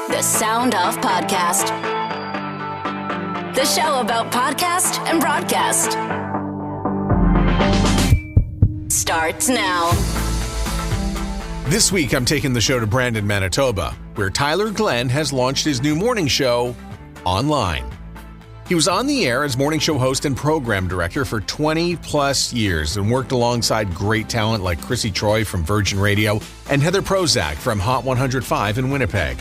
The Sound Off Podcast. The show about podcast and broadcast. Starts now. This week, I'm taking the show to Brandon, Manitoba, where Tyler Glen has launched his new morning show online. He was on the air as morning show host and program director for 20 plus years and worked alongside great talent like Chrissy Troy from Virgin Radio and Heather Prozac from Hot 105 in Winnipeg.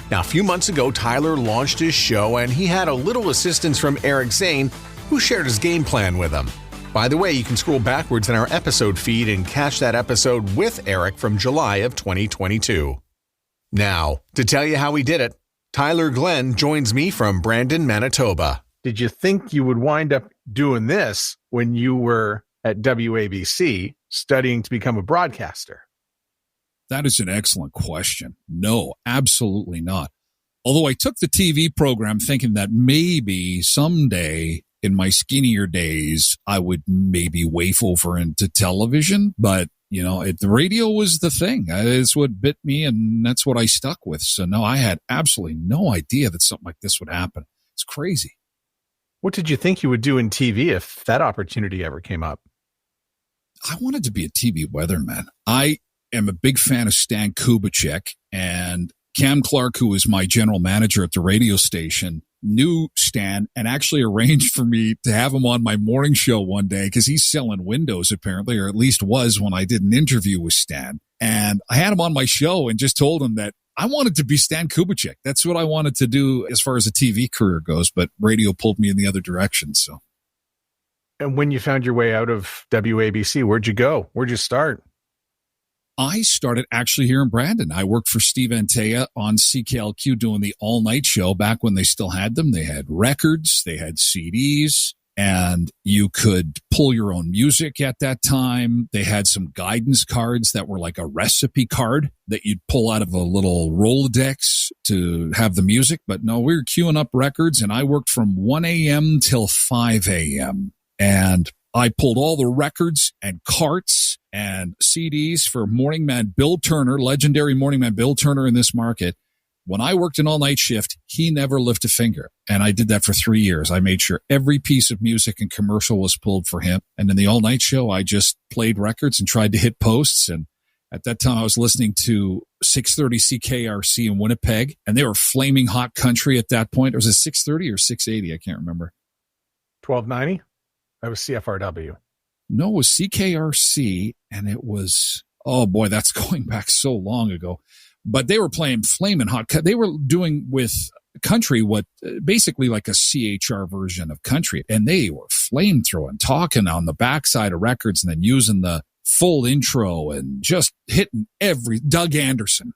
Now, a few months ago, Tyler launched his show and he had a little assistance from Eric Zane, who shared his game plan with him. By the way, you can scroll backwards in our episode feed and catch that episode with Eric from July of 2022. Now, to tell you how he did it, Tyler Glen joins me from Brandon, Manitoba. Did you think you would wind up doing this when you were at WABC studying to become a broadcaster? That is an excellent question. No, absolutely not. Although I took the TV program thinking that maybe someday in my skinnier days, I would maybe waif over into television. But, you know, the radio was the thing. It's what bit me, and that's what I stuck with. So, no, I had absolutely no idea that something like this would happen. It's crazy. What did you think you would do in TV if that opportunity ever came up? I wanted to be a TV weatherman. I am a big fan of Stan Kubitschek, and Cam Clark, who was my general manager at the radio station, knew Stan and actually arranged for me to have him on my morning show one day because he's selling windows apparently, or at least was when I did an interview with Stan. And I had him on my show and just told him that I wanted to be Stan Kubitschek. That's what I wanted to do as far as a TV career goes, but radio pulled me in the other direction. So. And when you found your way out of WABC, where'd you go? Where'd you start? I started actually here in Brandon. I worked for Steve Antea on CKLQ doing the all-night show back when they still had them. They had records, they had CDs, and you could pull your own music at that time. They had some guidance cards that were like a recipe card that you'd pull out of a little Rolodex to have the music. But no, we were queuing up records, and I worked from 1 a.m. till 5 a.m. And I pulled all the records and carts and CDs for Morning Man Bill Turner, legendary Morning Man Bill Turner in this market. When I worked an all-night shift, he never lifted a finger. And I did that for 3 years. I made sure every piece of music and commercial was pulled for him. And in the all-night show, I just played records and tried to hit posts. And at that time, I was listening to 630 CKRC in Winnipeg, and they were flaming hot country at that point. Or was it 630 or 680? I can't remember. 1290? That was CFRW. No, it was CKRC, and it was, oh boy, that's going back so long ago. But they were playing flaming hot. They were doing with country what basically like a CHR version of country. And they were flamethrowing, talking on the backside of records and then using the full intro and just hitting Doug Anderson.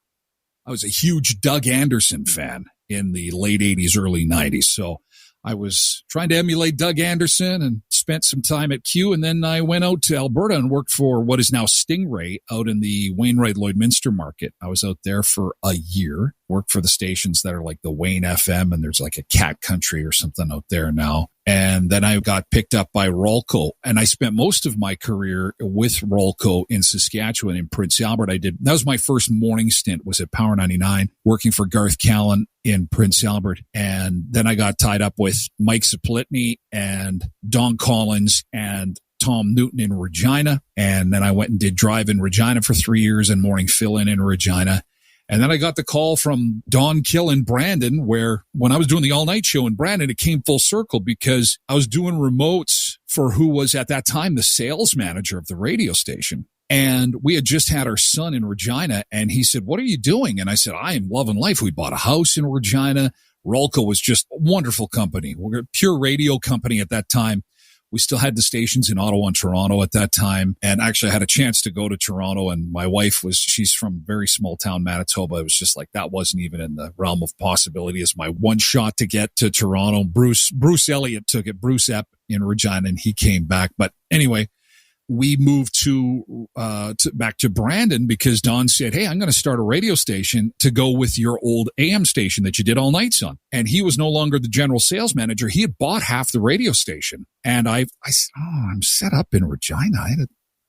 I was a huge Doug Anderson fan in the late 80s, early 90s. So I was trying to emulate Doug Anderson and spent some time at Q. And then I went out to Alberta and worked for what is now Stingray out in the Wainwright Lloydminster market. I was out there for a year, worked for the stations that are like the Wayne FM, and there's like a Cat Country or something out there now. And then I got picked up by Rolco, and I spent most of my career with Rolco in Saskatchewan, in Prince Albert. That was my first morning stint, was at Power 99, working for Garth Callan in Prince Albert. And then I got tied up with Mike Zaplitney and Don Collins and Tom Newton in Regina. And then I went and did Drive in Regina for 3 years and morning fill-in in Regina. And then I got the call from Don Kill in Brandon, where when I was doing the all-night show in Brandon, it came full circle because I was doing remotes for who was at that time the sales manager of the radio station. And we had just had our son in Regina, and he said, "What are you doing?" And I said, "I am loving life." We bought a house in Regina. Rolco was just a wonderful company. We're a pure radio company at that time. We still had the stations in Ottawa and Toronto at that time. And actually I had a chance to go to Toronto, and my wife she's from very small town Manitoba. It was just like, that wasn't even in the realm of possibility as my one shot to get to Toronto. Bruce Elliott took it, Bruce Epp in Regina, and he came back. But anyway, we moved back to Brandon because Don said, "Hey, I'm going to start a radio station to go with your old AM station that you did all nights on." And he was no longer the general sales manager. He had bought half the radio station. And I said, I'm set up in Regina.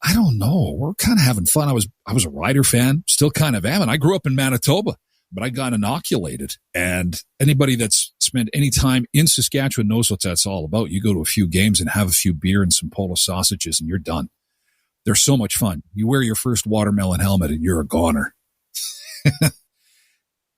I don't know. We're kind of having fun. I was a Rider fan, still kind of am. And I grew up in Manitoba. but I got inoculated. And anybody that's spent any time in Saskatchewan knows what that's all about. You go to a few games and have a few beer and some polo sausages and you're done. They're so much fun. You wear your first watermelon helmet and you're a goner.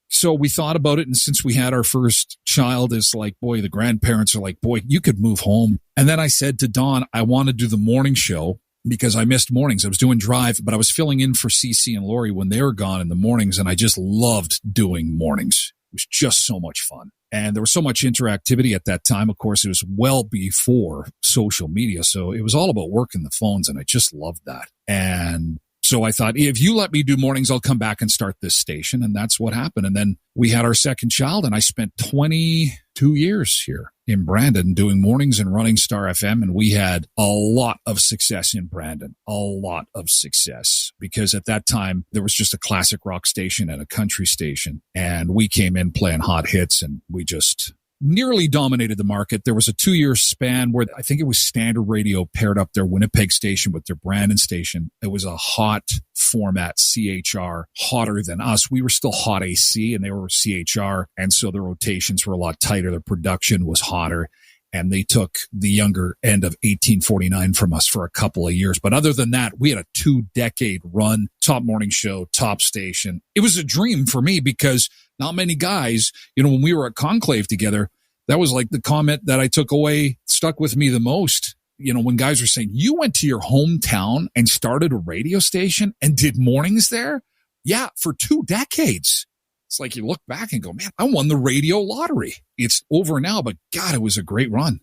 So we thought about it. And since we had our first child, it's like, boy, the grandparents are like, boy, you could move home. And then I said to Dawn, I want to do the morning show because I missed mornings. I was doing drive, but I was filling in for CC and Lori when they were gone in the mornings. And I just loved doing mornings. It was just so much fun. And there was so much interactivity at that time. Of course, it was well before social media. So it was all about working the phones. And I just loved that. And so I thought, if you let me do mornings, I'll come back and start this station. And that's what happened. And then we had our second child and I spent 22 years here in Brandon doing mornings and running Star FM. And we had a lot of success in Brandon, a lot of success, because at that time there was just a classic rock station and a country station. And we came in playing hot hits and we just nearly dominated the market. There was a 2-year span where I think it was Standard Radio paired up their Winnipeg station with their Brandon station. It was a hot format CHR, hotter than us. We were still hot AC and they were CHR. And so the rotations were a lot tighter. The production was hotter. And they took the younger end of 1849 from us for a couple of years. But other than that, we had a 2-decade run, top morning show, top station. It was a dream for me because not many guys, when we were at Conclave together, that was like the comment that I took away, stuck with me the most. When guys were saying, you went to your hometown and started a radio station and did mornings there? Yeah, for 2 decades. It's like you look back and go, man, I won the radio lottery. It's over now, but God, it was a great run.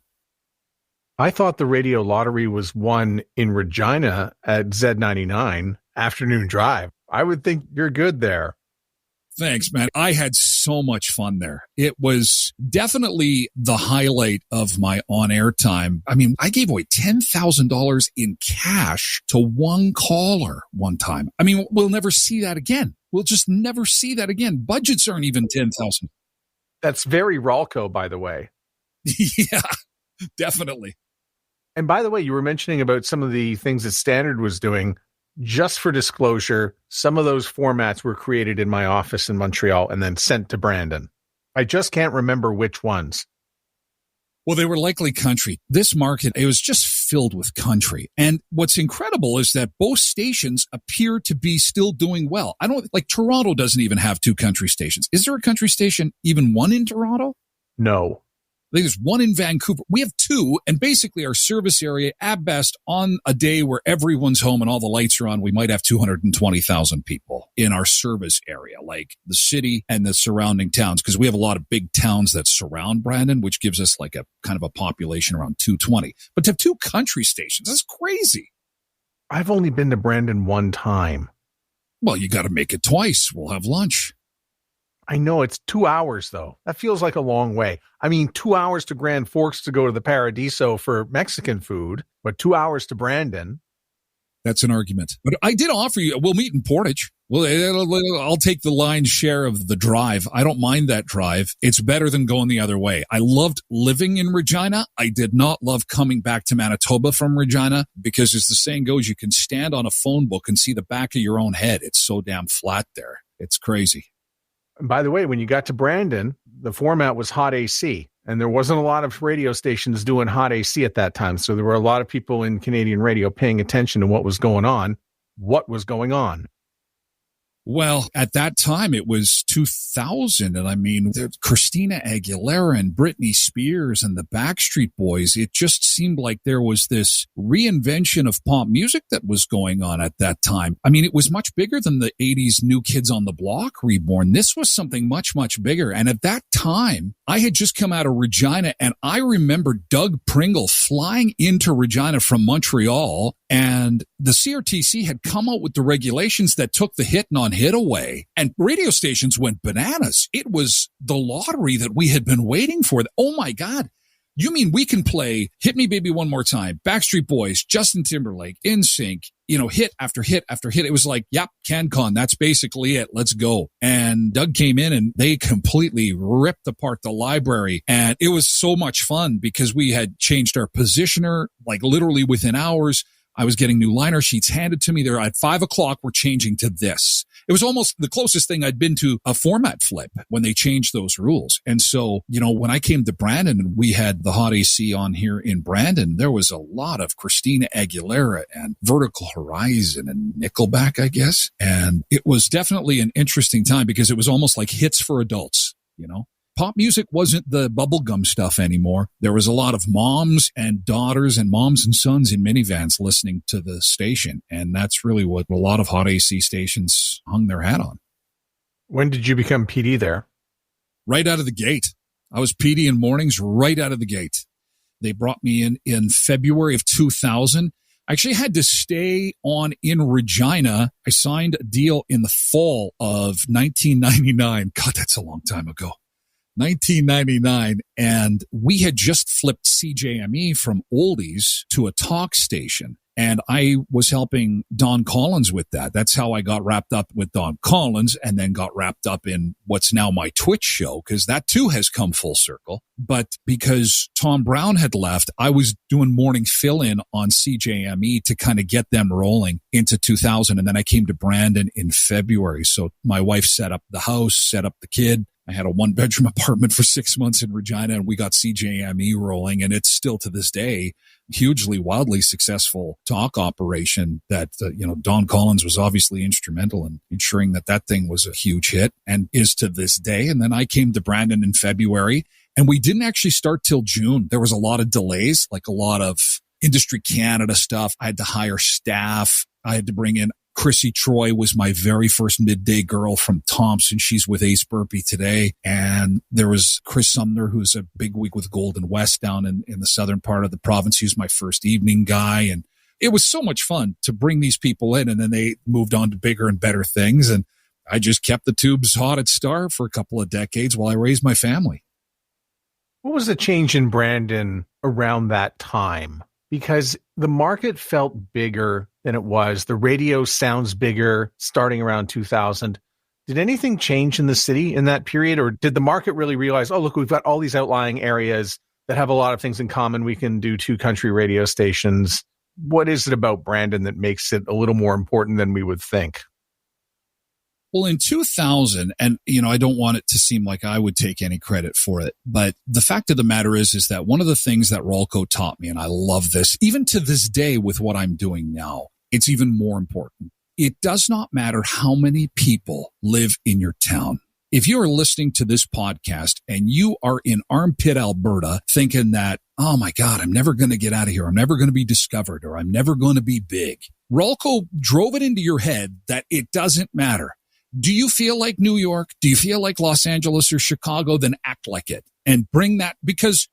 I thought the radio lottery was won in Regina at Z99 afternoon drive. I would think you're good there. Thanks, man. I had so much fun there. It was definitely the highlight of my on-air time. I mean, I gave away $10,000 in cash to one caller one time. I mean, we'll never see that again. We'll just never see that again. Budgets aren't even 10,000. That's very Ralco, by the way. Yeah, definitely. And by the way, you were mentioning about some of the things that Standard was doing. Just for disclosure, some of those formats were created in my office in Montreal and then sent to Brandon. I just can't remember which ones. Well, they were likely country. This market, it was just filled with country. And what's incredible is that both stations appear to be still doing well. Toronto doesn't even have 2 country stations. Is there a country station, even one in Toronto? No. I think there's one in Vancouver. We have 2, and basically our service area, at best, on a day where everyone's home and all the lights are on, we might have 220,000 people in our service area, like the city and the surrounding towns, because we have a lot of big towns that surround Brandon, which gives us like a kind of a population around 220. But to have 2 country stations, that's crazy. I've only been to Brandon one time. Well, you got to make it twice. We'll have lunch. I know it's 2 hours, though. That feels like a long way. I mean, 2 hours to Grand Forks to go to the Paradiso for Mexican food, but 2 hours to Brandon. That's an argument. But I did offer you, we'll meet in Portage. Well, I'll take the lion's share of the drive. I don't mind that drive. It's better than going the other way. I loved living in Regina. I did not love coming back to Manitoba from Regina because, as the saying goes, you can stand on a phone book and see the back of your own head. It's so damn flat there. It's crazy. By the way, when you got to Brandon, the format was hot AC, and there wasn't a lot of radio stations doing hot AC at that time. So there were a lot of people in Canadian radio paying attention to what was going on. What was going on? Well, at that time, it was 2000. And I mean, Christina Aguilera and Britney Spears and the Backstreet Boys, it just seemed like there was this reinvention of pop music that was going on at that time. I mean, it was much bigger than the 80s New Kids on the Block reborn. This was something much, much bigger. And at that time, I had just come out of Regina, and I remember Doug Pringle flying into Regina from Montreal, and the CRTC had come out with the regulations that took the hit on hit away, and radio stations went bananas. It was the lottery that we had been waiting for. Oh my God. You mean we can play Hit Me Baby One More Time, Backstreet Boys, Justin Timberlake, NSYNC, hit after hit after hit. It was like, yep, CanCon, that's basically it. Let's go. And Doug came in and they completely ripped apart the library. And it was so much fun because we had changed our positioner, like literally within hours. I was getting new liner sheets handed to me. They're at 5:00. We're changing to this. It was almost the closest thing I'd been to a format flip when they changed those rules. And so, when I came to Brandon and we had the Hot AC on here in Brandon, there was a lot of Christina Aguilera and Vertical Horizon and Nickelback, I guess. And it was definitely an interesting time because it was almost like hits for adults, Pop music wasn't the bubblegum stuff anymore. There was a lot of moms and daughters and moms and sons in minivans listening to the station. And that's really what a lot of Hot AC stations hung their hat on. When did you become PD there? Right out of the gate. I was PD in mornings right out of the gate. They brought me in February of 2000. I actually had to stay on in Regina. I signed a deal in the fall of 1999. God, that's a long time ago. 1999, and we had just flipped CJME from oldies to a talk station, and I was helping Don Collins with that. That's how I got wrapped up with Don Collins and then got wrapped up in what's now my Twitch show, because that too has come full circle. But because Tom Brown had left, I was doing morning fill-in on CJME to kind of get them rolling into 2000, and then I came to Brandon in February. So my wife set up the house, set up the kid. I had a 1-bedroom apartment for 6 months in Regina, and we got CJME rolling, and it's still to this day hugely, wildly successful talk operation that, Don Collins was obviously instrumental in ensuring that thing was a huge hit and is to this day. And then I came to Brandon in February, and we didn't actually start till June. There was a lot of delays, like a lot of Industry Canada stuff. I had to hire staff. I had to bring in Chrissy Troy was my very first midday girl from Thompson. She's with Ace Burpee today. And there was Chris Sumner, who's a big week with Golden West down in the southern part of the province. He was my first evening guy. And it was so much fun to bring these people in. And then they moved on to bigger and better things. And I just kept the tubes hot at Star for a couple of decades while I raised my family. What was the change in Brandon around that time? Because the market felt bigger than it was. The radio sounds bigger starting around 2000. Did anything change in the city in that period? Or did the market really realize, oh, look, we've got all these outlying areas that have a lot of things in common. We can do 2 country radio stations. What is it about Brandon that makes it a little more important than we would think? Well, in 2000, and, I don't want it to seem like I would take any credit for it, but the fact of the matter is that one of the things that Rolco taught me, and I love this, even to this day with what I'm doing now, it's even more important. It does not matter how many people live in your town. If you are listening to this podcast and you are in Armpit, Alberta, thinking that, oh my God, I'm never going to get out of here. I'm never going to be discovered, or I'm never going to be big. Rolco drove it into your head that it doesn't matter. Do you feel like New York? Do you feel like Los Angeles or Chicago? Then act like it and bring that, because,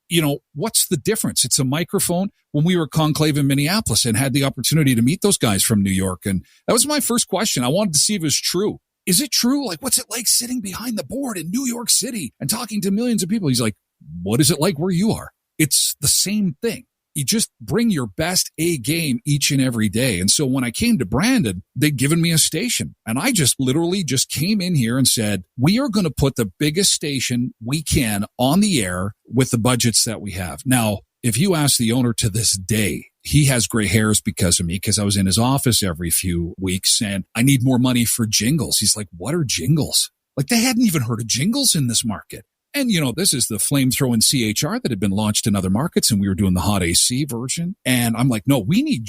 what's the difference? It's a microphone. When we were at Conclave in Minneapolis and had the opportunity to meet those guys from New York, and that was my first question. I wanted to see if it was true. Is it true? Like, what's it like sitting behind the board in New York City and talking to millions of people? He's like, what is it like where you are? It's the same thing. You just bring your best A game each and every day. And so when I came to Brandon, they'd given me a station, and I just literally just came in here and said, we are going to put the biggest station we can on the air with the budgets that we have. Now, if you ask the owner to this day, he has gray hairs because of me, because I was in his office every few weeks and I need more money for jingles. He's like, what are jingles? Like, they hadn't even heard of jingles in this market. And, this is the flamethrowing CHR that had been launched in other markets, and we were doing the Hot AC version. And I'm like, no, we need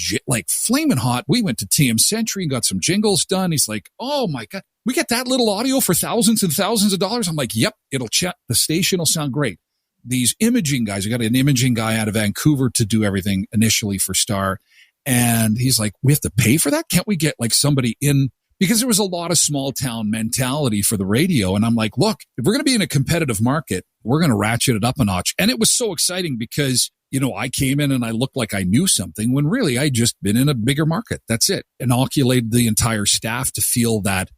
flaming hot. We went to TM Century and got some jingles done. He's like, oh my God, we get that little audio for thousands and thousands of dollars. I'm like, yep, it'll check. The station will sound great. These imaging guys, we got an imaging guy out of Vancouver to do everything initially for Star. And he's like, we have to pay for that? Can't we get somebody in? Because there was a lot of small town mentality for the radio. And I'm like, look, if we're going to be in a competitive market, we're going to ratchet it up a notch. And it was so exciting because, I came in and I looked like I knew something when really I just been in a bigger market. That's it. Inoculated the entire staff to feel that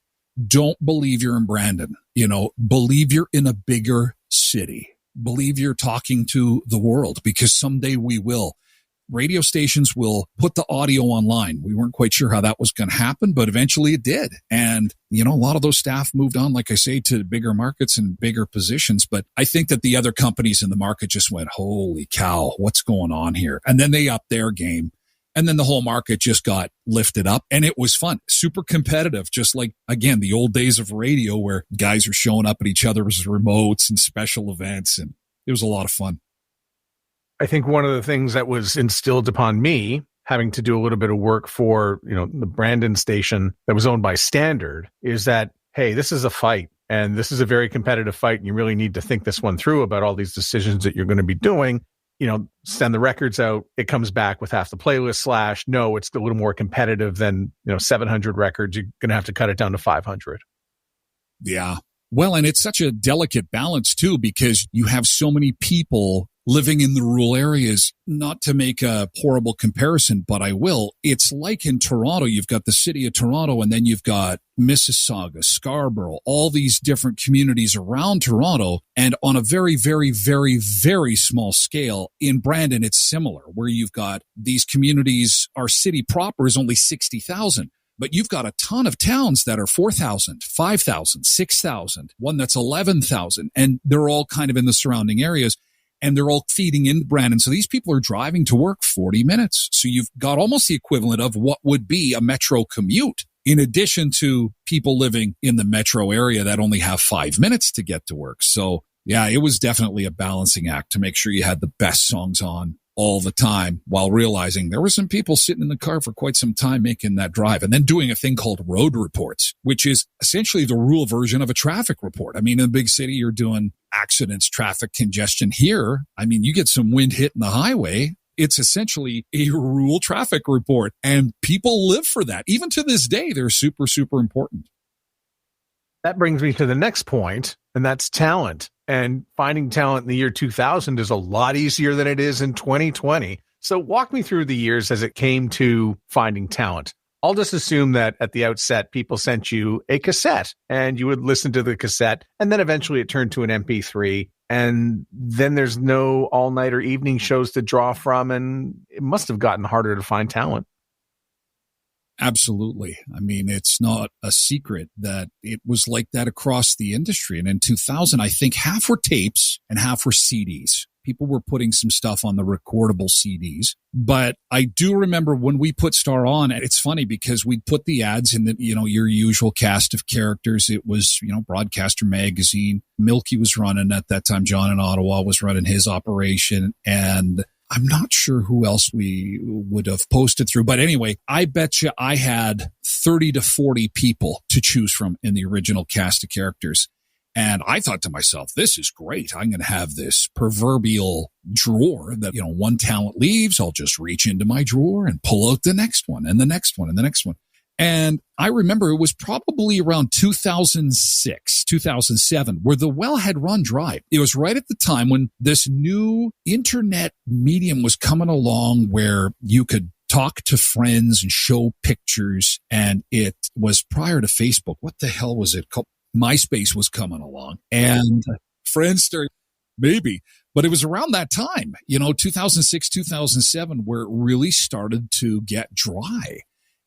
don't believe you're in Brandon, believe you're in a bigger city, believe you're talking to the world, because someday we will. Radio stations will put the audio online. We weren't quite sure how that was going to happen, but eventually it did. And, a lot of those staff moved on, like I say, to bigger markets and bigger positions. But I think that the other companies in the market just went, holy cow, what's going on here? And then they upped their game. And then the whole market just got lifted up and it was fun, super competitive, just like, again, the old days of radio where guys are showing up at each other's remotes and special events. And it was a lot of fun. I think one of the things that was instilled upon me, having to do a little bit of work for, the Brandon station that was owned by Standard, is that, hey, this is a fight and this is a very competitive fight. And you really need to think this one through about all these decisions that you're going to be doing. Send the records out. It comes back with half the playlist / no, it's a little more competitive than, 700 records. You're going to have to cut it down to 500. Yeah. Well, and it's such a delicate balance too, because you have so many people living in the rural areas. Not to make a horrible comparison, but I will. It's like in Toronto, you've got the city of Toronto, and then you've got Mississauga, Scarborough, all these different communities around Toronto. And on a very, very, very, very small scale, in Brandon, it's similar, where you've got these communities. Our city proper is only 60,000. But you've got a ton of towns that are 4,000, 5,000, 6,000, one that's 11,000, and they're all kind of in the surrounding areas, and they're all feeding into Brandon. So these people are driving to work 40 minutes. So you've got almost the equivalent of what would be a metro commute, in addition to people living in the metro area that only have 5 minutes to get to work. So yeah, it was definitely a balancing act to make sure you had the best songs on all the time, while realizing there were some people sitting in the car for quite some time making that drive, and then doing a thing called road reports, which is essentially the rural version of a traffic report. I mean, in a big city, you're doing accidents, traffic congestion. Here, I mean, you get some wind hitting the highway. It's essentially a rural traffic report, and people live for that. Even to this day, they're super, super important. That brings me to the next point, and that's talent. And finding talent in the year 2000 is a lot easier than it is in 2020. So walk me through the years as it came to finding talent. I'll just assume that at the outset, people sent you a cassette and you would listen to the cassette, and then eventually it turned to an MP3. And then there's no all-night or evening shows to draw from, and it must have gotten harder to find talent. Absolutely. I mean, it's not a secret that it was like that across the industry. And in 2000, I think half were tapes and half were CDs. People were putting some stuff on the recordable CDs. But I do remember when we put Star on, it's funny because we'd put the ads in the, your usual cast of characters. It was, Broadcaster Magazine. Milky was running at that time. John in Ottawa was running his operation. And I'm not sure who else we would have posted through. But anyway, I bet you I had 30 to 40 people to choose from in the original cast of characters. And I thought to myself, this is great. I'm going to have this proverbial drawer that, one talent leaves. I'll just reach into my drawer and pull out the next one and the next one and the next one. And I remember it was probably around 2006, 2007, where the well had run dry. It was right at the time when this new internet medium was coming along where you could talk to friends and show pictures. And it was prior to Facebook. What the hell was it called? MySpace was coming along, and Friendster, maybe. But it was around that time, 2006, 2007, where it really started to get dry.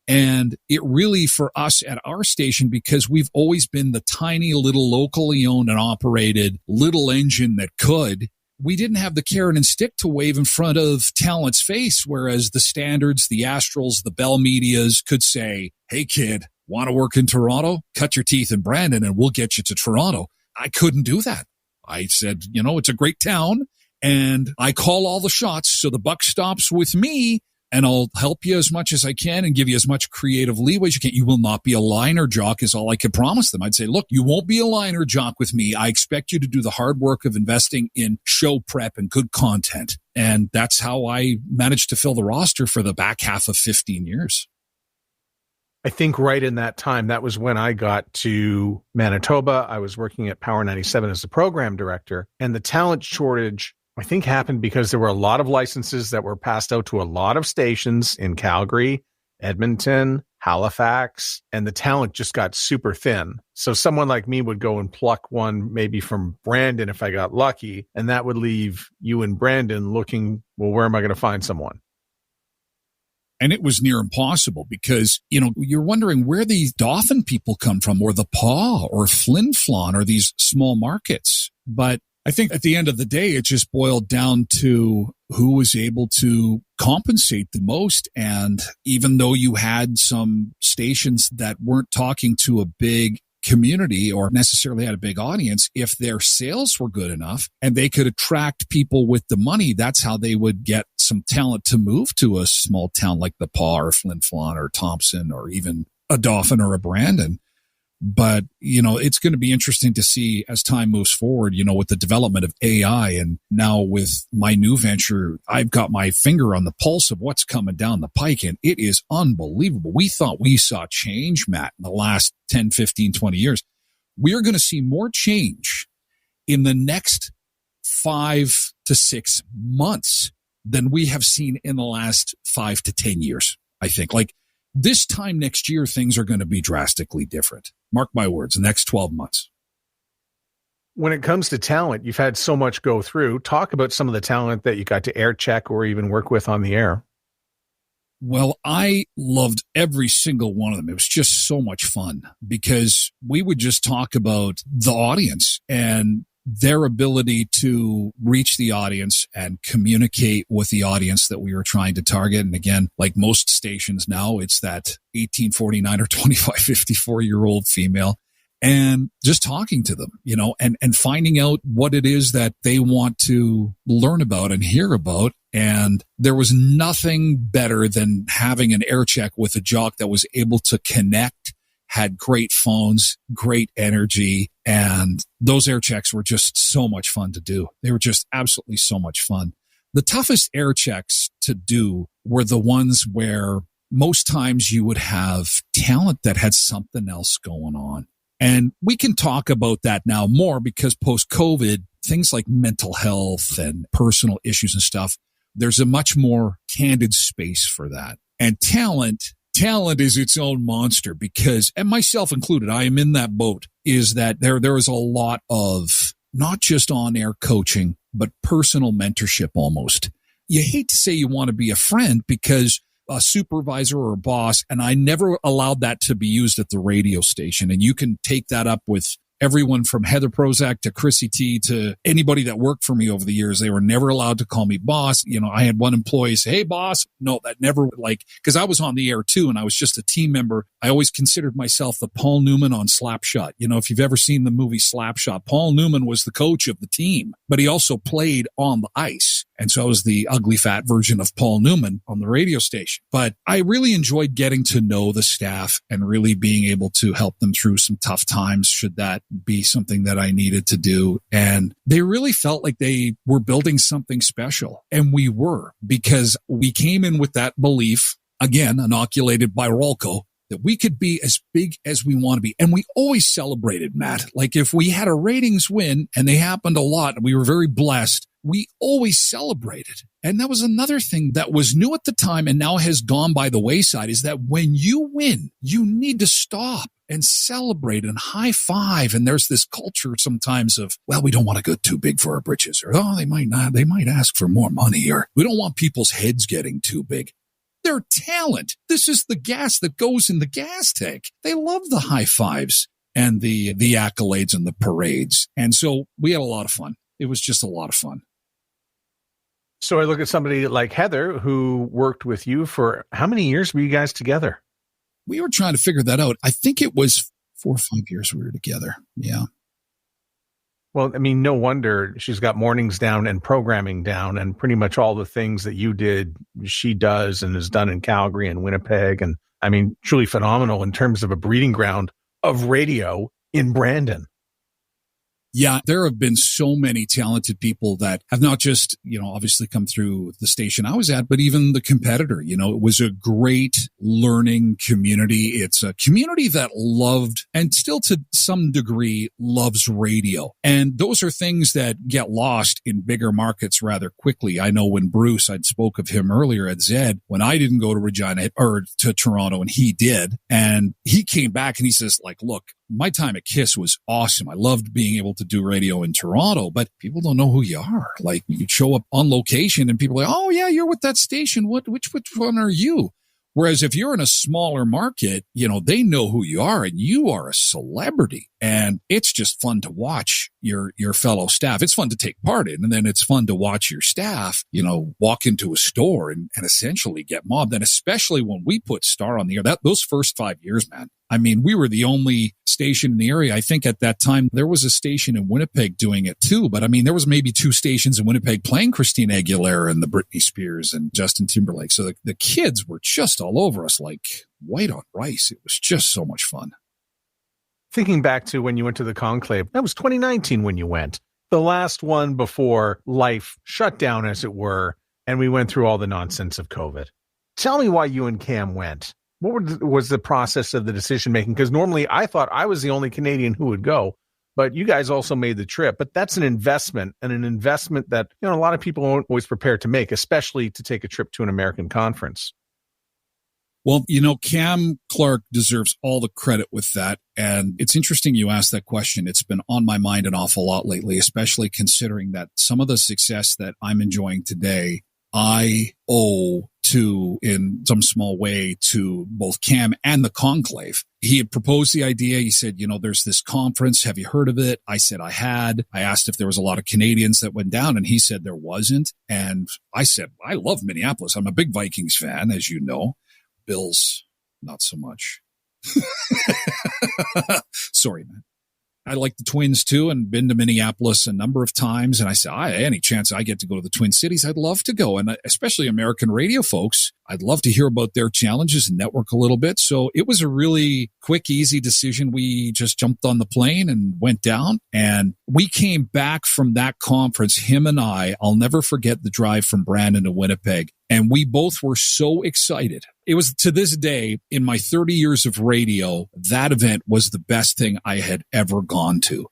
And it really, for us at our station, because we've always been the tiny little locally owned and operated little engine that could, we didn't have the carrot and stick to wave in front of talent's face, whereas the Standards, the Astrals, the Bell Medias could say, hey, kid, want to work in Toronto? Cut your teeth in Brandon and we'll get you to Toronto. I couldn't do that. I said, it's a great town and I call all the shots. So the buck stops with me. And I'll help you as much as I can and give you as much creative leeway as you can. You will not be a liner jock is all I could promise them. I'd say, look, you won't be a liner jock with me. I expect you to do the hard work of investing in show prep and good content. And that's how I managed to fill the roster for the back half of 15 years. I think right in that time, that was when I got to Manitoba. I was working at Power 97 as a program director, and the talent shortage I think happened because there were a lot of licenses that were passed out to a lot of stations in Calgary, Edmonton, Halifax, and the talent just got super thin. So someone like me would go and pluck one maybe from Brandon if I got lucky, and that would leave you and Brandon looking, well, where am I going to find someone? And it was near impossible because, you're wondering where these Dauphin people come from, or the Paw or Flin Flon or these small markets. But I think at the end of the day, it just boiled down to who was able to compensate the most. And even though you had some stations that weren't talking to a big community or necessarily had a big audience, if their sales were good enough and they could attract people with the money, that's how they would get some talent to move to a small town like the Paw or Flin Flon or Thompson or even a Dauphin or a Brandon. But, it's going to be interesting to see as time moves forward, with the development of AI. And now with my new venture, I've got my finger on the pulse of what's coming down the pike. And it is unbelievable. We thought we saw change, Matt, in the last 10, 15, 20 years. We're going to see more change in the next 5 to 6 months than we have seen in the last 5 to 10 years, I think. Like, this time next year, things are going to be drastically different. Mark my words, the next 12 months. When it comes to talent, you've had so much go through. Talk about some of the talent that you got to air check or even work with on the air. Well, I loved every single one of them. It was just so much fun because we would just talk about the audience and their ability to reach the audience and communicate with the audience that we were trying to target. And again, like most stations now, it's that 1849 or 25-54-year-old female, and just talking to them, and finding out what it is that they want to learn about and hear about. And there was nothing better than having an air check with a jock that was able to connect, had great phones, great energy, and those air checks were just so much fun to do. They were just absolutely so much fun. The toughest air checks to do were the ones where most times you would have talent that had something else going on. And we can talk about that now more because post-COVID, things like mental health and personal issues and stuff, there's a much more candid space for that. And talent is its own monster because, and myself included, I am in that boat, is that there is a lot of not just on-air coaching, but personal mentorship almost. You hate to say you want to be a friend because a supervisor or a boss, and I never allowed that to be used at the radio station. And you can take that up with everyone from Heather Prozac to Chrissy T to anybody that worked for me over the years. They were never allowed to call me boss. I had one employee say, "Hey, boss." No, that never, because I was on the air too, and I was just a team member. I always considered myself the Paul Newman on Slapshot. If you've ever seen the movie Slapshot, Paul Newman was the coach of the team, but he also played on the ice. And so I was the ugly fat version of Paul Newman on the radio station. But I really enjoyed getting to know the staff and really being able to help them through some tough times, should that be something that I needed to do. And they really felt like they were building something special. And we were, because we came in with that belief, again, inoculated by Rolco, that we could be as big as we want to be. And we always celebrated, Matt. Like if we had a ratings win, and they happened a lot, and we were very blessed, we always celebrated. And that was another thing that was new at the time and now has gone by the wayside, is that when you win, you need to stop and celebrate and high five. And there's this culture sometimes of, well, we don't want to go too big for our britches, or, oh, they might ask for more money, or we don't want people's heads getting too big. Their talent. This is the gas that goes in the gas tank. They love the high fives and the accolades and the parades. And so we had a lot of fun. It was just a lot of fun. So I look at somebody like Heather, who worked with you for how many years were you guys together? We were trying to figure that out. I think it was 4 or 5 years we were together. Yeah. Well, I mean, no wonder she's got mornings down and programming down, and pretty much all the things that you did, she does and has done in Calgary and Winnipeg. And I mean, truly phenomenal in terms of a breeding ground of radio in Brandon. Yeah, there have been so many talented people that have not just, obviously come through the station I was at, but even the competitor. It was a great learning community. It's a community that loved, and still to some degree loves, radio. And those are things that get lost in bigger markets rather quickly. I know when Bruce, I'd spoke of him earlier at Zed, when I didn't go to Regina or to Toronto, and he did. And he came back and he says, look, my time at KISS was awesome. I loved being able to do radio in Toronto, but people don't know who you are. You show up on location and people are like, oh yeah, you're with that station. Which one are you? Whereas if you're in a smaller market, they know who you are and you are a celebrity. And it's just fun to watch your fellow staff. It's fun to take part in. And then it's fun to watch your staff, walk into a store and essentially get mobbed. And especially when we put Star on the air, those first 5 years, man. I mean, we were the only station in the area. I think at that time there was a station in Winnipeg doing it too. But I mean, there was maybe 2 stations in Winnipeg playing Christina Aguilera and the Britney Spears and Justin Timberlake. So the kids were just all over us like white on rice. It was just so much fun. Thinking back to when you went to the conclave, that was 2019 when you went. The last one before life shut down, as it were, and we went through all the nonsense of COVID. Tell me why you and Cam went. What was the process of the decision-making? Because normally I thought I was the only Canadian who would go, but you guys also made the trip. But that's an investment, and an investment that a lot of people aren't always prepared to make, especially to take a trip to an American conference. Well, Cam Clark deserves all the credit with that. And it's interesting you asked that question. It's been on my mind an awful lot lately, especially considering that some of the success that I'm enjoying today, I owe to, in some small way, to both Cam and the conclave. He had proposed the idea. He said, there's this conference. Have you heard of it? I said I had. I asked if there was a lot of Canadians that went down, and he said there wasn't. And I said, I love Minneapolis. I'm a big Vikings fan, as you know. Bills, not so much. Sorry, man. I like the Twins too, and been to Minneapolis a number of times. And I said, any chance I get to go to the Twin Cities, I'd love to go. And especially American radio folks, I'd love to hear about their challenges and network a little bit. So it was a really quick, easy decision. We just jumped on the plane and went down, and we came back from that conference, him and I'll never forget the drive from Brandon to Winnipeg. And we both were so excited. It was, to this day, in my 30 years of radio, that event was the best thing I had ever gone to.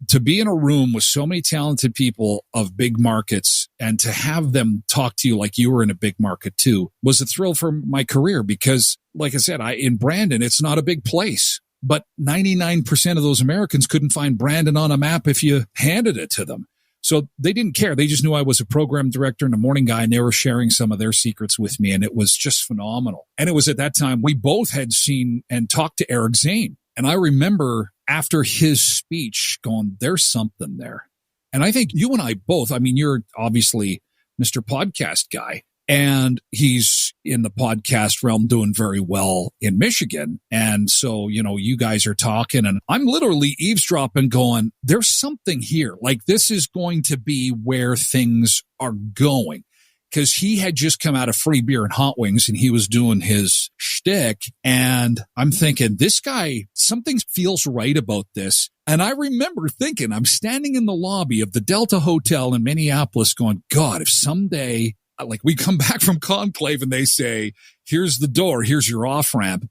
To be in a room with so many talented people of big markets and to have them talk to you like you were in a big market too was a thrill for my career because, like I said, in Brandon, it's not a big place. But 99% of those Americans couldn't find Brandon on a map if you handed it to them. So they didn't care. They just knew I was a program director and a morning guy, and they were sharing some of their secrets with me, and it was just phenomenal. And it was at that time we both had seen and talked to Eric Zane. And I remember after his speech going, there's something there. And I think you and I both, you're obviously Mr. Podcast guy, and he's in the podcast realm doing very well in Michigan. And so, you guys are talking, and I'm literally eavesdropping going, there's something here. Like, this is going to be where things are going. Because he had just come out of Free Beer and Hot Wings, and he was doing his shtick. And I'm thinking, this guy, something feels right about this. And I remember thinking, I'm standing in the lobby of the Delta Hotel in Minneapolis going, God, if someday, like, we come back from conclave and they say, here's the door, here's your off-ramp,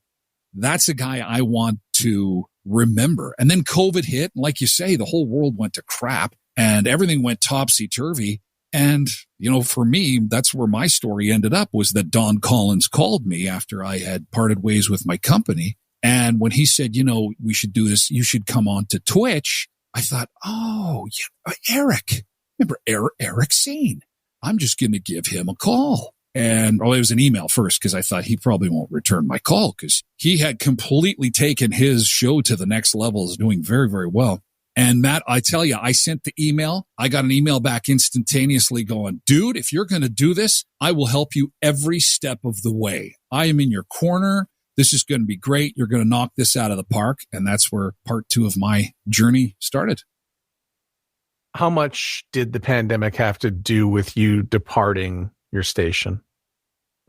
that's a guy I want to remember. And then COVID hit. And like you say, the whole world went to crap and everything went topsy-turvy. And, for me, that's where my story ended up, was that Don Collins called me after I had parted ways with my company. And when he said, we should do this, you should come on to Twitch, I thought, oh, yeah, Eric. Remember Eric Zane? I'm just going to give him a call. And it was an email first, because I thought he probably won't return my call, because he had completely taken his show to the next level, is doing very, very well. And Matt, I tell you, I sent the email. I got an email back instantaneously going, dude, if you're going to do this, I will help you every step of the way. I am in your corner. This is going to be great. You're going to knock this out of the park. And that's where part 2 of my journey started. How much did the pandemic have to do with you departing your station?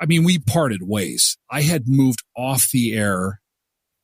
We parted ways. I had moved off the air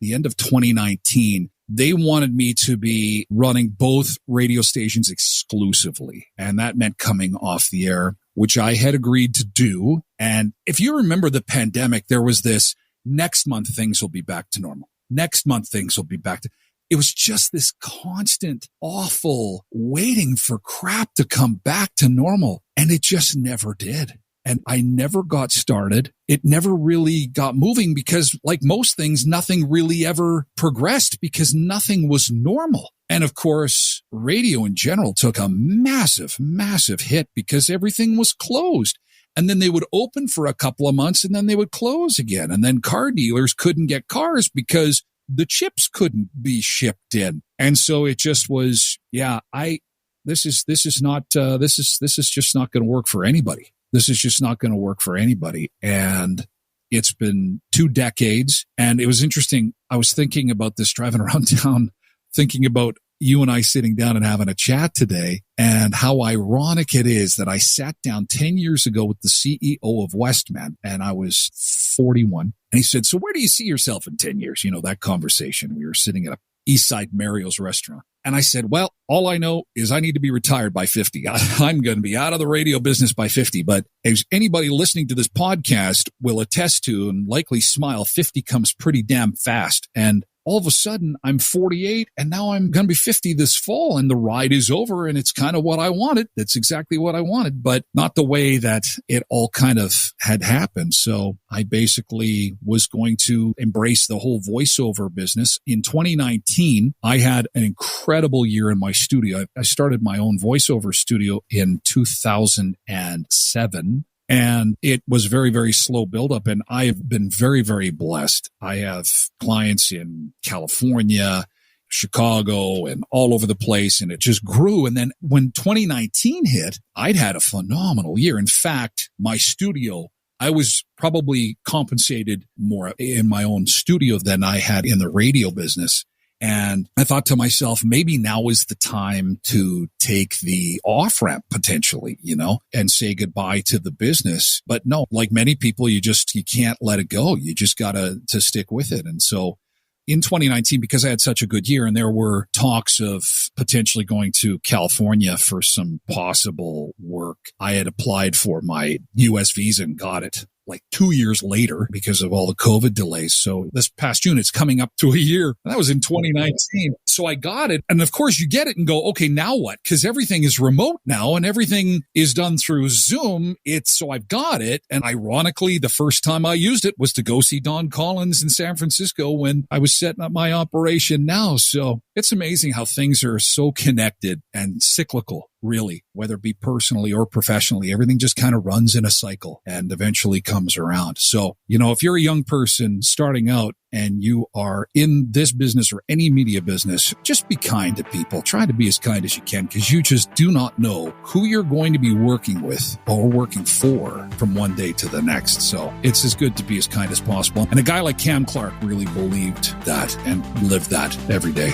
the end of 2019. They wanted me to be running both radio stations exclusively. And that meant coming off the air, which I had agreed to do. And if you remember the pandemic, there was this, next month things will be back to normal. Next month things will be back to. It was just this constant, awful waiting for crap to come back to normal. And it just never did. And I never got started. It never really got moving because, like most things, nothing really ever progressed because nothing was normal. And of course, radio in general took a massive, massive hit because everything was closed. And then they would open for a couple of months and then they would close again. And then car dealers couldn't get cars because the chips couldn't be shipped in. And so it just was, this is just not going to work for anybody. This is just not going to work for anybody. And it's been 2 decades. And it was interesting. I was thinking about this driving around town, thinking about you and I sitting down and having a chat today, and how ironic it is that I sat down 10 years ago with the CEO of Westman, and I was 41. And he said, so where do you see yourself in 10 years? You know, that conversation. We were sitting at a Eastside Mario's restaurant. And I said, well, all I know is I need to be retired by 50. I'm going to be out of the radio business by 50. But as anybody listening to this podcast will attest to and likely smile, 50 comes pretty damn fast. And all of a sudden, I'm 48, and now I'm going to be 50 this fall, and the ride is over, and it's kind of what I wanted. That's exactly what I wanted, but not the way that it all kind of had happened. So I basically was going to embrace the whole voiceover business. In 2019, I had an incredible year in my studio. I started my own voiceover studio in 2007. And it was very, very slow buildup. And I have been very, very blessed. I have clients in California, Chicago, and all over the place. And it just grew. And then when 2019 hit, I'd had a phenomenal year. In fact, my studio, I was probably compensated more in my own studio than I had in the radio business. And I thought to myself, maybe now is the time to take the off ramp potentially, you know, and say goodbye to the business. But no, like many people, you can't let it go. You just got to stick with it. And so in 2019, because I had such a good year and there were talks of potentially going to California for some possible work, I had applied for my US visa and got it like 2 years later because of all the COVID delays. So this past June, it's coming up to a year. That was in 2019. So I got it. And of course you get it and go, okay, now what? Because everything is remote now and everything is done through Zoom. So I've got it. And ironically, the first time I used it was to go see Don Collins in San Francisco when I was setting up my operation now. So it's amazing how things are so connected and cyclical, really, whether it be personally or professionally. Everything just kind of runs in a cycle and eventually comes around. So, you know, if you're a young person starting out and you are in this business or any media business, just be kind to people. Try to be as kind as you can, because you just do not know who you're going to be working with or working for from one day to the next. So it's as good to be as kind as possible. And a guy like Cam Clark really believed that and lived that every day.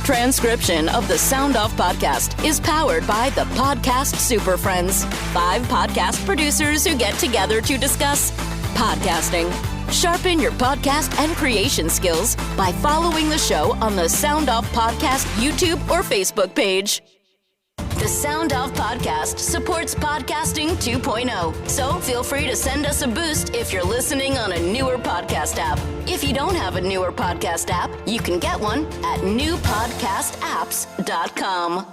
Transcription of the Sound Off podcast is powered by the Podcast Super Friends, 5 podcast producers who get together to discuss podcasting. Sharpen your podcast and creation skills by following the show on the Sound Off Podcast YouTube or Facebook page. The Sound Off Podcast supports Podcasting 2.0, so feel free to send us a boost if you're listening on a newer podcast app. If you don't have a newer podcast app, you can get one at newpodcastapps.com.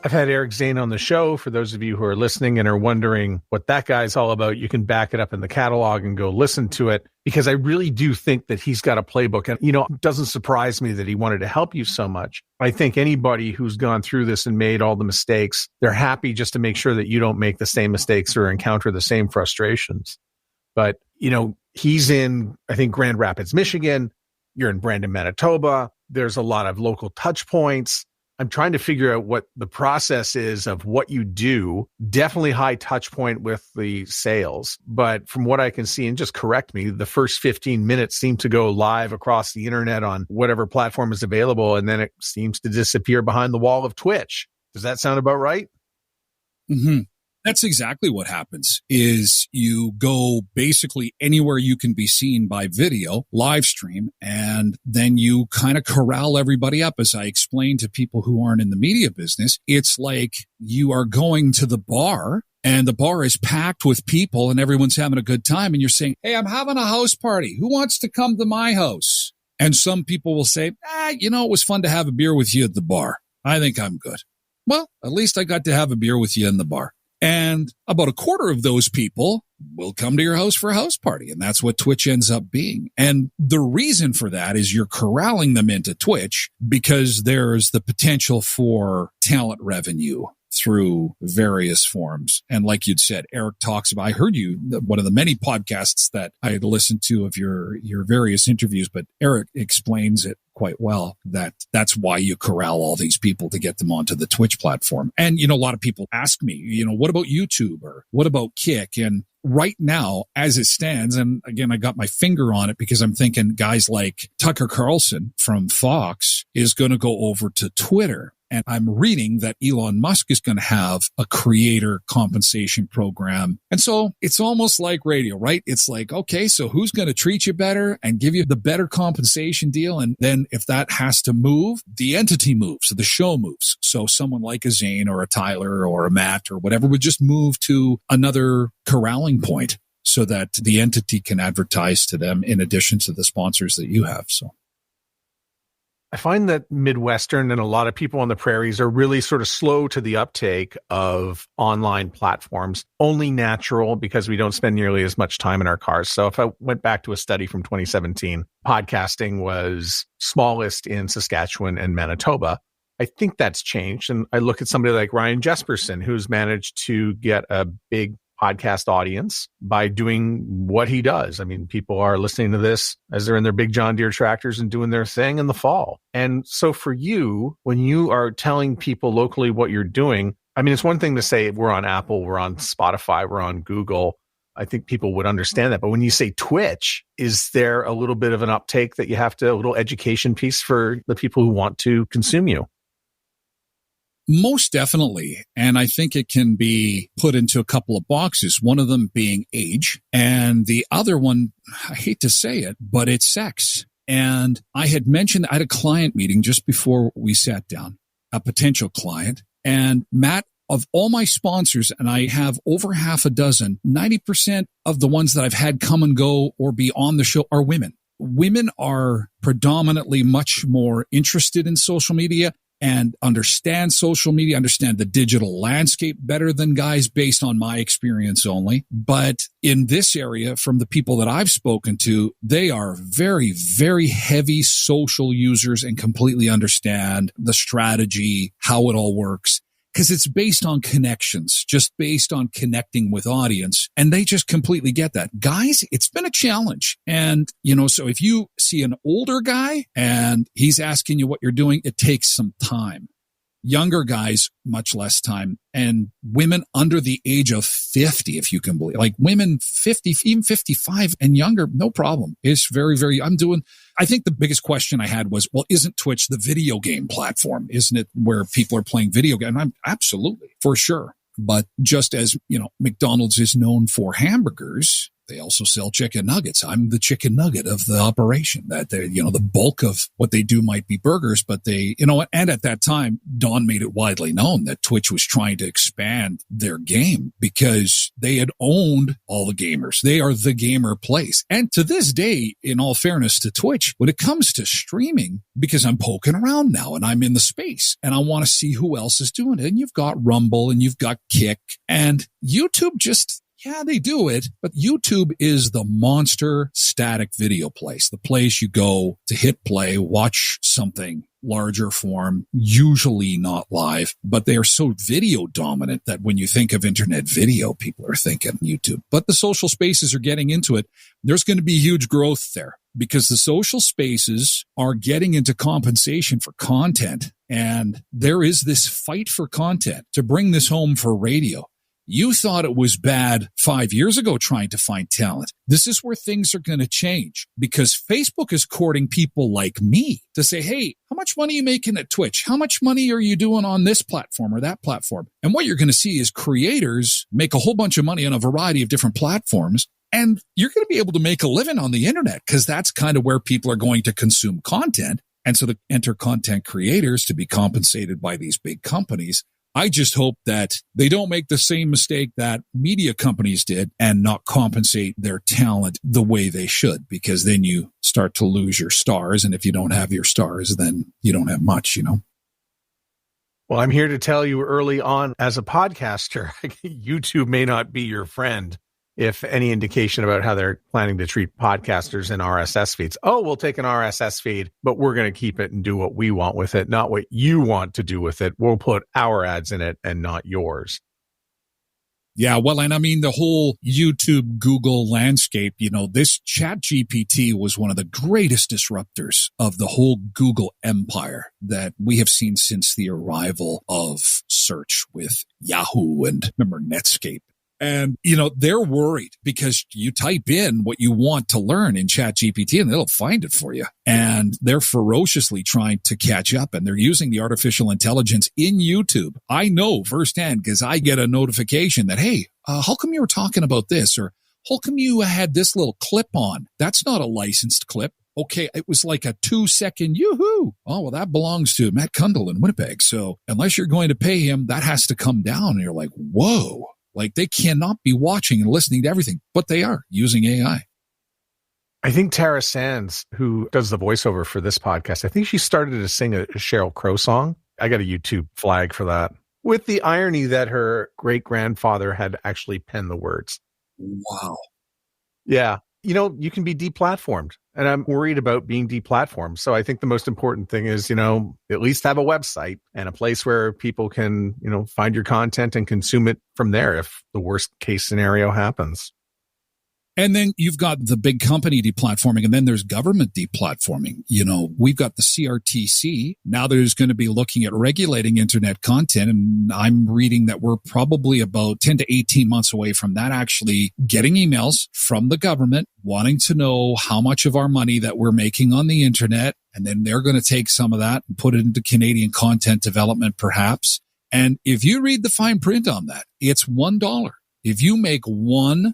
I've had Eric Zane on the show. For those of you who are listening and are wondering what that guy's all about, you can back it up in the catalog and go listen to it, because I really do think that he's got a playbook. And, you know, it doesn't surprise me that he wanted to help you so much. I think anybody who's gone through this and made all the mistakes, they're happy just to make sure that you don't make the same mistakes or encounter the same frustrations. But, you know, he's in, I think, Grand Rapids, Michigan. You're in Brandon, Manitoba. There's a lot of local touch points. I'm trying to figure out what the process is of what you do. Definitely high touch point with the sales. But from what I can see, and just correct me, the first 15 minutes seem to go live across the internet on whatever platform is available. And then it seems to disappear behind the wall of Twitch. Does that sound about right? Mm-hmm. That's exactly what happens. Is you go basically anywhere you can be seen by video, live stream, and then you kind of corral everybody up. As I explained to people who aren't in the media business, it's like you are going to the bar and the bar is packed with people and everyone's having a good time. And you're saying, hey, I'm having a house party. Who wants to come to my house? And some people will say, you know, it was fun to have a beer with you at the bar. I think I'm good. Well, at least I got to have a beer with you in the bar. And about a quarter of those people will come to your house for a house party. And that's what Twitch ends up being. And the reason for that is you're corralling them into Twitch because there's the potential for talent revenue, through various forms. And like you'd said, Eric talks about, I heard you, one of the many podcasts that I had listened to of your various interviews, but Eric explains it quite well, that that's why you corral all these people to get them onto the Twitch platform. And, a lot of people ask me, what about YouTube or what about Kick? And right now, as it stands, and again, I got my finger on it because I'm thinking guys like Tucker Carlson from Fox is going to go over to Twitter. And I'm reading that Elon Musk is going to have a creator compensation program. And so it's almost like radio, right? It's like, okay, so who's going to treat you better and give you the better compensation deal? And then if that has to move, the entity moves, the show moves. So someone like a Zane or a Tyler or a Matt or whatever would just move to another corralling point so that the entity can advertise to them in addition to the sponsors that you have. So I find that Midwestern and a lot of people on the prairies are really sort of slow to the uptake of online platforms, only natural because we don't spend nearly as much time in our cars. So if I went back to a study from 2017, podcasting was smallest in Saskatchewan and Manitoba. I think that's changed. And I look at somebody like Ryan Jesperson, who's managed to get a big podcast audience by doing what he does. I mean, people are listening to this as they're in their big John Deere tractors and doing their thing in the fall. And so for you, when you are telling people locally what you're doing, I mean, it's one thing to say we're on Apple, we're on Spotify, we're on Google. I think people would understand that. But when you say Twitch, is there a little bit of an uptake that you have to, a little education piece for the people who want to consume you? Most definitely. And I think it can be put into a couple of boxes, one of them being age, and the other one, I hate to say it, but it's sex. And I had mentioned, I had a client meeting just before we sat down, a potential client, and Matt, of all my sponsors, and I have over half a dozen, 90% of the ones that I've had come and go or be on the show are women. Women are predominantly much more interested in social media and understand social media, understand the digital landscape better than guys based on my experience only. But in this area, from the people that I've spoken to, they are very, very heavy social users and completely understand the strategy, how it all works. Because it's based on connections, just based on connecting with audience. And they just completely get that. Guys, it's been a challenge. And, so if you see an older guy and he's asking you what you're doing, it takes some time. Younger guys, much less time. And women under the age of 50, if you can believe, like women 50, even 55 and younger, no problem. It's very, very, I think the biggest question I had was, well, isn't Twitch the video game platform? Isn't it where people are playing video games? And I'm absolutely, for sure. But just as, McDonald's is known for hamburgers, they also sell chicken nuggets. I'm the chicken nugget of the operation. That the bulk of what they do might be burgers, but they, and at that time, Don made it widely known that Twitch was trying to expand their game because they had owned all the gamers. They are the gamer place. And to this day, in all fairness to Twitch, when it comes to streaming, because I'm poking around now and I'm in the space and I want to see who else is doing it. And you've got Rumble and you've got Kick and YouTube yeah, they do it, but YouTube is the monster static video place, the place you go to hit play, watch something larger form, usually not live, but they are so video dominant that when you think of internet video, people are thinking YouTube. But the social spaces are getting into it. There's going to be huge growth there because the social spaces are getting into compensation for content. And there is this fight for content to bring this home for radio. You thought it was bad 5 years ago trying to find talent. This is where things are going to change because Facebook is courting people like me to say, hey, how much money are you making at Twitch? How much money are you doing on this platform or that platform? And what you're going to see is creators make a whole bunch of money on a variety of different platforms. And you're going to be able to make a living on the internet because that's kind of where people are going to consume content. And so to enter content creators to be compensated by these big companies, I just hope that they don't make the same mistake that media companies did and not compensate their talent the way they should, because then you start to lose your stars. And if you don't have your stars, then you don't have much, Well, I'm here to tell you early on as a podcaster, YouTube may not be your friend. if any indication about how they're planning to treat podcasters and RSS feeds. Oh, we'll take an RSS feed, but we're going to keep it and do what we want with it, not what you want to do with it. We'll put our ads in it and not yours. Yeah, well, and I mean, the whole YouTube, Google landscape, this ChatGPT was one of the greatest disruptors of the whole Google empire that we have seen since the arrival of search with Yahoo and remember Netscape. And, they're worried because you type in what you want to learn in ChatGPT and it'll find it for you. And they're ferociously trying to catch up and they're using the artificial intelligence in YouTube. I know firsthand because I get a notification that, hey, how come you were talking about this? Or how come you had this little clip on? That's not a licensed clip. Okay, it was like a 2-second yoo-hoo. Oh, well, that belongs to Matt Kundle in Winnipeg. So unless you're going to pay him, that has to come down. And you're like, whoa. Like they cannot be watching and listening to everything, but they are using AI. I think Tara Sands, who does the voiceover for this podcast, I think she started to sing a Sheryl Crow song. I got a YouTube flag for that. With the irony that her great-grandfather had actually penned the words. Wow. Yeah. You can be deplatformed, and I'm worried about being deplatformed. So I think the most important thing is, at least have a website and a place where people can, find your content and consume it from there if the worst case scenario happens. And then you've got the big company deplatforming, and then there's government deplatforming. We've got the CRTC. Now there's going to be looking at regulating internet content. And I'm reading that we're probably about 10 to 18 months away from that actually getting emails from the government wanting to know how much of our money that we're making on the internet. And then they're going to take some of that and put it into Canadian content development, perhaps. And if you read the fine print on that, it's $1. If you make $1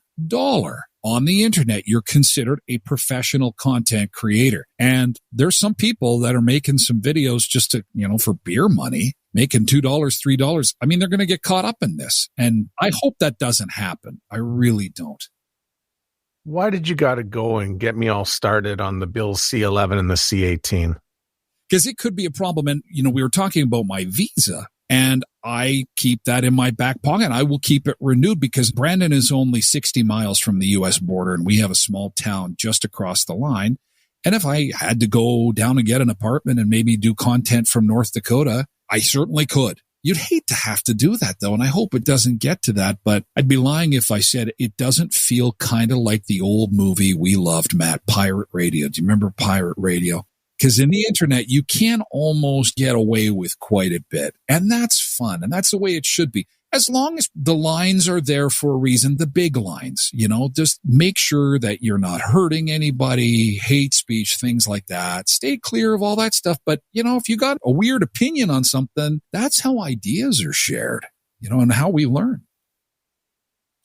on the internet, you're considered a professional content creator. And there's some people that are making some videos just to, for beer money, making $2, $3. I mean, they're going to get caught up in this. And I hope that doesn't happen. I really don't. Why did you got to go and get me all started on the Bill C-11 and the C-18? Because it could be a problem. And, we were talking about my visa. And I keep that in my back pocket. I will keep it renewed because Brandon is only 60 miles from the U.S. border and we have a small town just across the line. And if I had to go down and get an apartment and maybe do content from North Dakota, I certainly could. You'd hate to have to do that, though, and I hope it doesn't get to that. But I'd be lying if I said it doesn't feel kind of like the old movie we loved, Matt, Pirate Radio. Do you remember Pirate Radio? Because in the internet, you can almost get away with quite a bit. And that's fun. And that's the way it should be. As long as the lines are there for a reason, the big lines, just make sure that you're not hurting anybody, hate speech, things like that. Stay clear of all that stuff. But, if you got a weird opinion on something, that's how ideas are shared, and how we learn.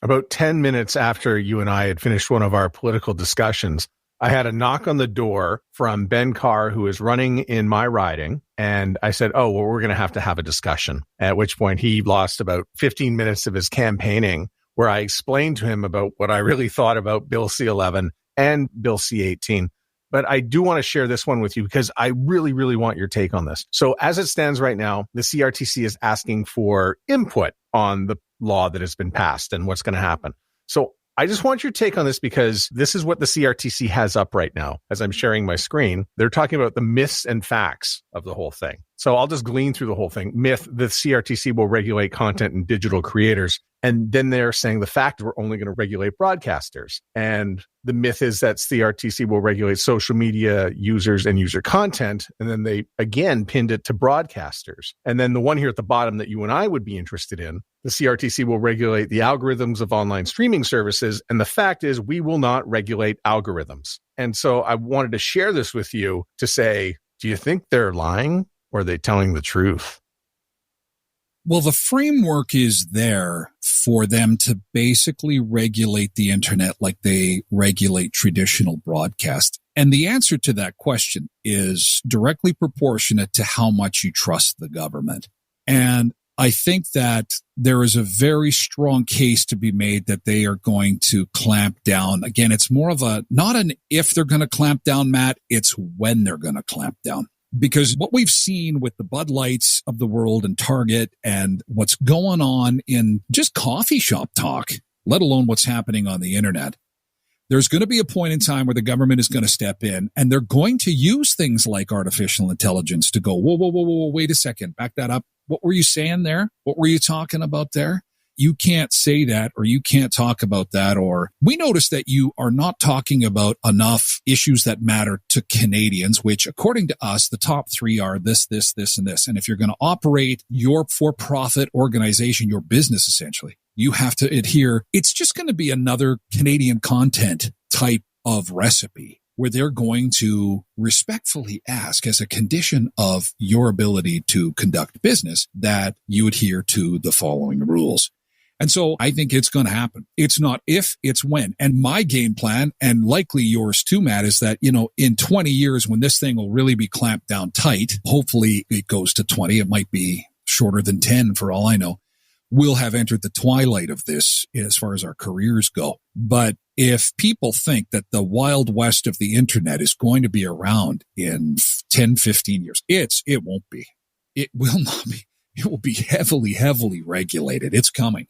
About 10 minutes after you and I had finished one of our political discussions, I had a knock on the door from Ben Carr, who is running in my riding. And I said, oh, well, we're going to have a discussion. At which point he lost about 15 minutes of his campaigning where I explained to him about what I really thought about Bill C-11 and Bill C-18. But I do want to share this one with you because I really, really want your take on this. So as it stands right now, the CRTC is asking for input on the law that has been passed and what's going to happen. So I just want your take on this because this is what the CRTC has up right now. As I'm sharing my screen, they're talking about the myths and facts of the whole thing. So I'll just glean through the whole thing. Myth, the CRTC will regulate content and digital creators. And then they're saying the fact we're only going to regulate broadcasters. And the myth is that CRTC will regulate social media users and user content. And then they again pinned it to broadcasters. And then the one here at the bottom that you and I would be interested in, the CRTC will regulate the algorithms of online streaming services. And the fact is we will not regulate algorithms. And so I wanted to share this with you to say, do you think they're lying or are they telling the truth? Well, the framework is there for them to basically regulate the internet like they regulate traditional broadcast. And the answer to that question is directly proportionate to how much you trust the government. And I think that there is a very strong case to be made that they are going to clamp down. Again, it's more of not an if they're going to clamp down, Matt, it's when they're going to clamp down. Because what we've seen with the Bud Lights of the world and Target and what's going on in just coffee shop talk, let alone what's happening on the internet. There's going to be a point in time where the government is going to step in, and they're going to use things like artificial intelligence to go, whoa, wait a second, back that up. What were you saying there? What were you talking about there? You can't say that, or you can't talk about that, or we notice that you are not talking about enough issues that matter to Canadians, which according to us, the top three are this, and this. And if you're going to operate your for-profit organization, your business essentially, you have to adhere. It's just going to be another Canadian content type of recipe where they're going to respectfully ask, as a condition of your ability to conduct business, that you adhere to the following rules. And so I think it's going to happen. It's not if, it's when. And my game plan, and likely yours too, Matt, is that, in 20 years when this thing will really be clamped down tight, hopefully it goes to 20. It might be shorter than 10 for all I know. We'll have entered the twilight of this as far as our careers go. But if people think that the wild west of the internet is going to be around in 10, 15 years, it won't be. It will not be. It will be heavily regulated. It's coming.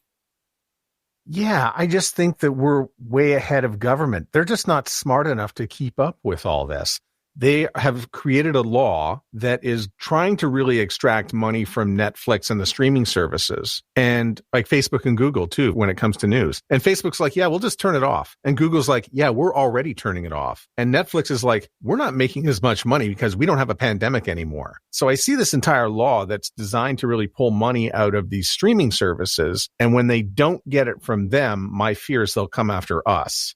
Yeah, I just think that we're way ahead of government. They're just not smart enough to keep up with all this. They have created a law that is trying to really extract money from Netflix and the streaming services, and like Facebook and Google too, when it comes to news. And Facebook's like, yeah, we'll just turn it off. And Google's like, yeah, we're already turning it off. And Netflix is like, we're not making as much money because we don't have a pandemic anymore. So I see this entire law that's designed to really pull money out of these streaming services. And when they don't get it from them, my fear is they'll come after us.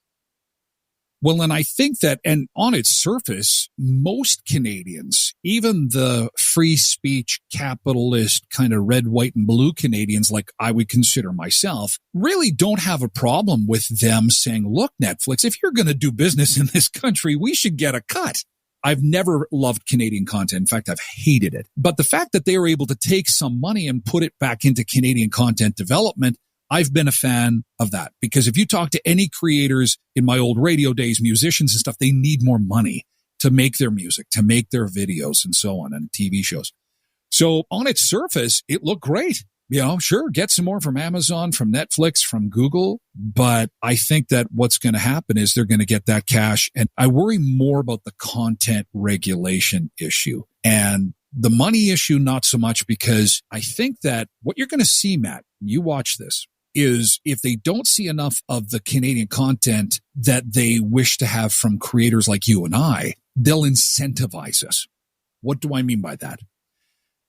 Well, and I think that, and on its surface, most Canadians, even the free speech, capitalist, kind of red, white, and blue Canadians, like I would consider myself, really don't have a problem with them saying, look, Netflix, if you're going to do business in this country, we should get a cut. I've never loved Canadian content. In fact, I've hated it. But the fact that they were able to take some money and put it back into Canadian content development, I've been a fan of that, because if you talk to any creators in my old radio days, musicians and stuff, they need more money to make their music, to make their videos and so on, and TV shows. So on its surface, it looked great. Sure, get some more from Amazon, from Netflix, from Google. But I think that what's going to happen is they're going to get that cash. And I worry more about the content regulation issue and the money issue, not so much, because I think that what you're going to see, Matt, you watch this, is if they don't see enough of the Canadian content that they wish to have from creators like you and I, they'll incentivize us. What do I mean by that?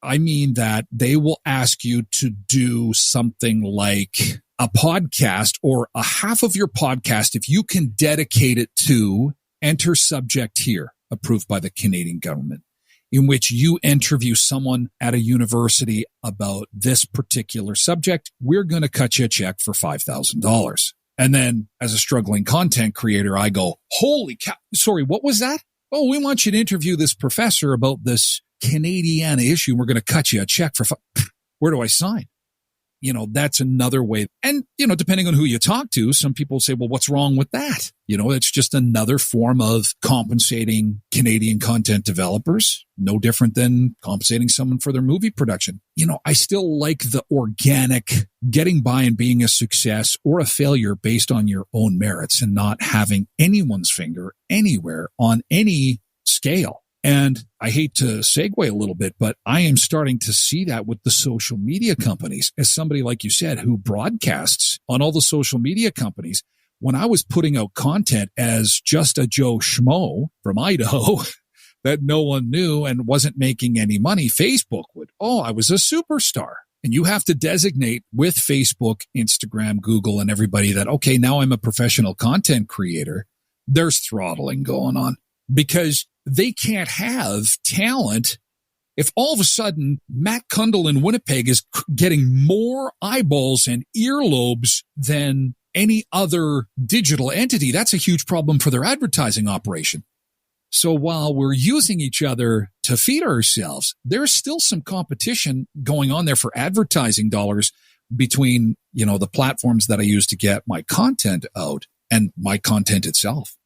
I mean that they will ask you to do something like a podcast, or a half of your podcast, if you can dedicate it to enter subject here, approved by the Canadian government, in which you interview someone at a university about this particular subject, we're going to cut you a check for $5,000. And then as a struggling content creator, I go, holy cow, sorry, what was that? Oh, we want you to interview this professor about this Canadiana issue. We're going to cut you a check for where do I sign? That's another way. And, depending on who you talk to, some people say, well, what's wrong with that? It's just another form of compensating Canadian content developers, no different than compensating someone for their movie production. I still like the organic getting by and being a success or a failure based on your own merits, and not having anyone's finger anywhere on any scale. And I hate to segue a little bit, but I am starting to see that with the social media companies. As somebody, like you said, who broadcasts on all the social media companies, when I was putting out content as just a Joe Schmo from Idaho that no one knew and wasn't making any money, Facebook would, I was a superstar. And you have to designate with Facebook, Instagram, Google, and everybody that, okay, now I'm a professional content creator. There's throttling going on, because they can't have talent if all of a sudden Matt Kundle in Winnipeg is getting more eyeballs and earlobes than any other digital entity. That's a huge problem for their advertising operation. So while we're using each other to feed ourselves, there's still some competition going on there for advertising dollars between, the platforms that I use to get my content out and my content itself.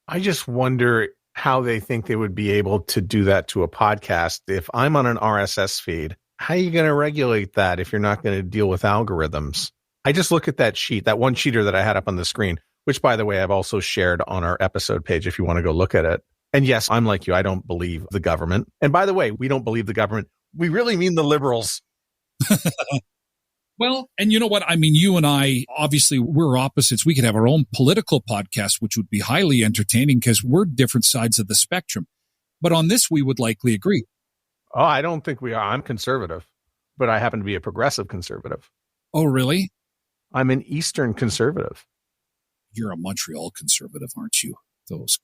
I just wonder how they think they would be able to do that to a podcast. If I'm on an RSS feed, how are you going to regulate that if you're not going to deal with algorithms? I just look at that sheet, that one sheeter that I had up on the screen, which, by the way, I've also shared on our episode page if you want to go look at it. And yes, I'm like you. I don't believe the government. And by the way, we don't believe the government. We really mean the liberals. Well, and you know what? I mean, you and I, obviously, we're opposites. We could have our own political podcast, which would be highly entertaining because we're different sides of the spectrum. But on this, we would likely agree. Oh, I don't think we are. I'm conservative, but I happen to be a progressive conservative. Oh, really? I'm an Eastern conservative. You're a Montreal conservative, aren't you? Those.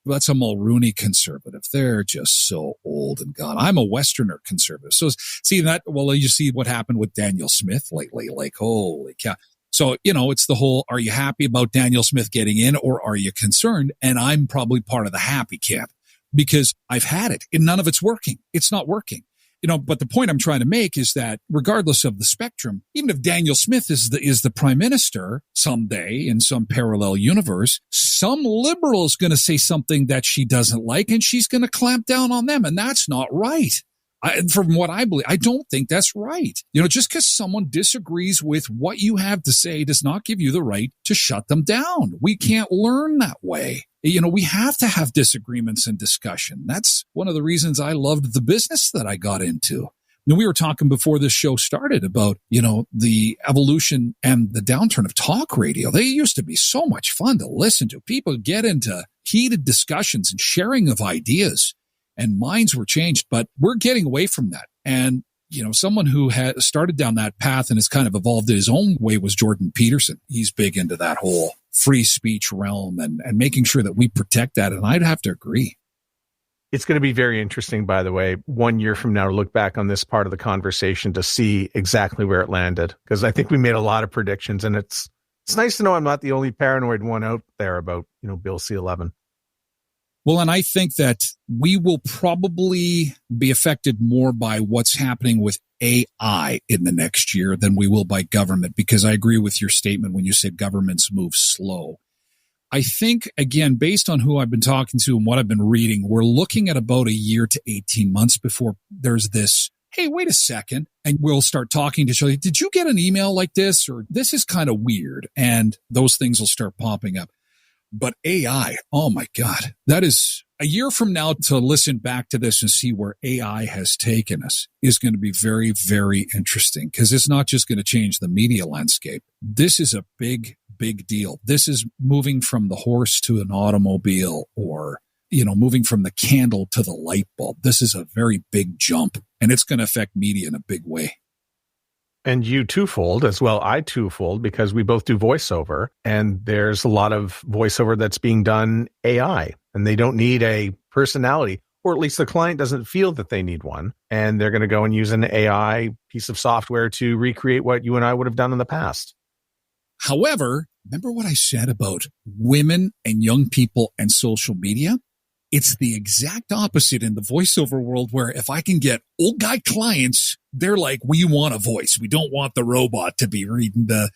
That's a Mulrooney conservative. They're just so old and gone. I'm a Westerner conservative. So see that, well, you see what happened with Daniel Smith lately, like, holy cow. So, it's the whole, are you happy about Daniel Smith getting in or are you concerned? And I'm probably part of the happy camp because I've had it and none of it's working. It's not working. But the point I'm trying to make is that regardless of the spectrum, even if Daniel Smith is the prime minister someday in some parallel universe, some liberal is going to say something that she doesn't like and she's going to clamp down on them. And that's not right. From what I believe, I don't think that's right. Just because someone disagrees with what you have to say does not give you the right to shut them down. We can't learn that way. We have to have disagreements and discussion. That's one of the reasons I loved the business that I got into. We were talking before this show started about, the evolution and the downturn of talk radio. They used to be so much fun to listen to. People get into heated discussions and sharing of ideas. And minds were changed, but we're getting away from that. And, someone who had started down that path and has kind of evolved in his own way was Jordan Peterson. He's big into that whole free speech realm and making sure that we protect that. And I'd have to agree. It's going to be very interesting, by the way, 1 year from now, to look back on this part of the conversation to see exactly where it landed. Because I think we made a lot of predictions, and it's nice to know I'm not the only paranoid one out there about, Bill C-11. Well, and I think that we will probably be affected more by what's happening with AI in the next year than we will by government, because I agree with your statement when you said governments move slow. I think, again, based on who I've been talking to and what I've been reading, we're looking at about a year to 18 months before there's this, hey, wait a second, and we'll start talking to each other. Did you get an email like this? Or this is kind of weird. And those things will start popping up. But AI, oh my God, that is a year from now to listen back to this and see where AI has taken us is going to be very, very interesting because it's not just going to change the media landscape. This is a big, big deal. This is moving from the horse to an automobile or, moving from the candle to the light bulb. This is a very big jump and it's going to affect media in a big way. And you twofold as well. I twofold because we both do voiceover and there's a lot of voiceover that's being done AI and they don't need a personality, or at least the client doesn't feel that they need one. And they're going to go and use an AI piece of software to recreate what you and I would have done in the past. However, remember what I said about women and young people and social media? It's the exact opposite in the voiceover world where if I can get old guy clients, they're like, we want a voice. We don't want the robot to be reading the,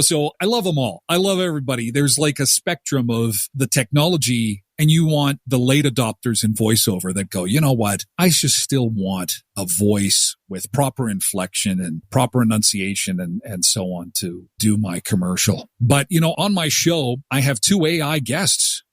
so I love them all. I love everybody. There's like a spectrum of the technology and you want the late adopters in voiceover that go, you know what? I just still want a voice with proper inflection and proper enunciation and so on to do my commercial. But, on my show, I have 2 AI guests.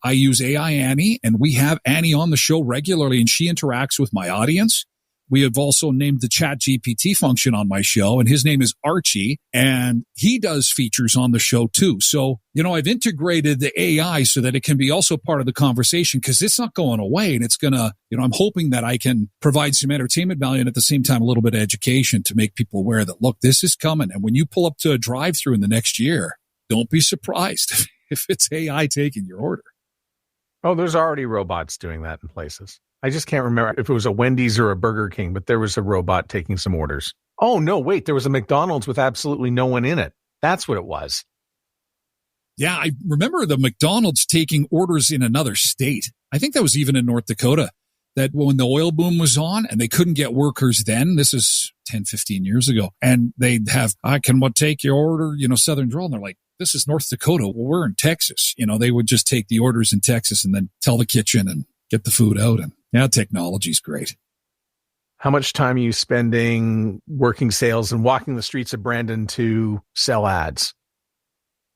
I use AI Annie and we have Annie on the show regularly and she interacts with my audience. We have also named the Chat GPT function on my show and his name is Archie and he does features on the show too. So, I've integrated the AI so that it can be also part of the conversation because it's not going away and it's going to, I'm hoping that I can provide some entertainment value and at the same time a little bit of education to make people aware that, look, this is coming. And when you pull up to a drive-through in the next year, don't be surprised if it's AI taking your order. Oh, there's already robots doing that in places. I just can't remember if it was a Wendy's or a Burger King, but there was a robot taking some orders. Oh, no, wait, there was a McDonald's with absolutely no one in it. That's what it was. Yeah, I remember the McDonald's taking orders in another state. I think that was even in North Dakota, that when the oil boom was on and they couldn't get workers then, this is 10, 15 years ago, and they'd have, I can take your order, Southern Drawl, and they're like, this is North Dakota. Well, we're in Texas. They would just take the orders in Texas and then tell the kitchen and get the food out. And technology's great. How much time are you spending working sales and walking the streets of Brandon to sell ads?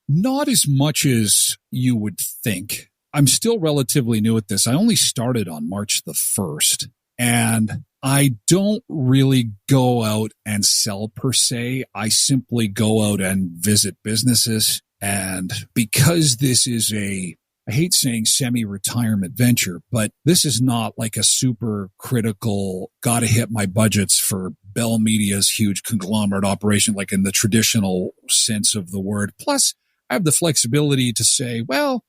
Not as much as you would think. I'm still relatively new at this. I only started on March the 1st, and I don't really go out and sell per se. I simply go out and visit businesses. And because this is I hate saying semi-retirement venture, but this is not like a super critical, got to hit my budgets for Bell Media's huge conglomerate operation, like in the traditional sense of the word. Plus, I have the flexibility to say, well,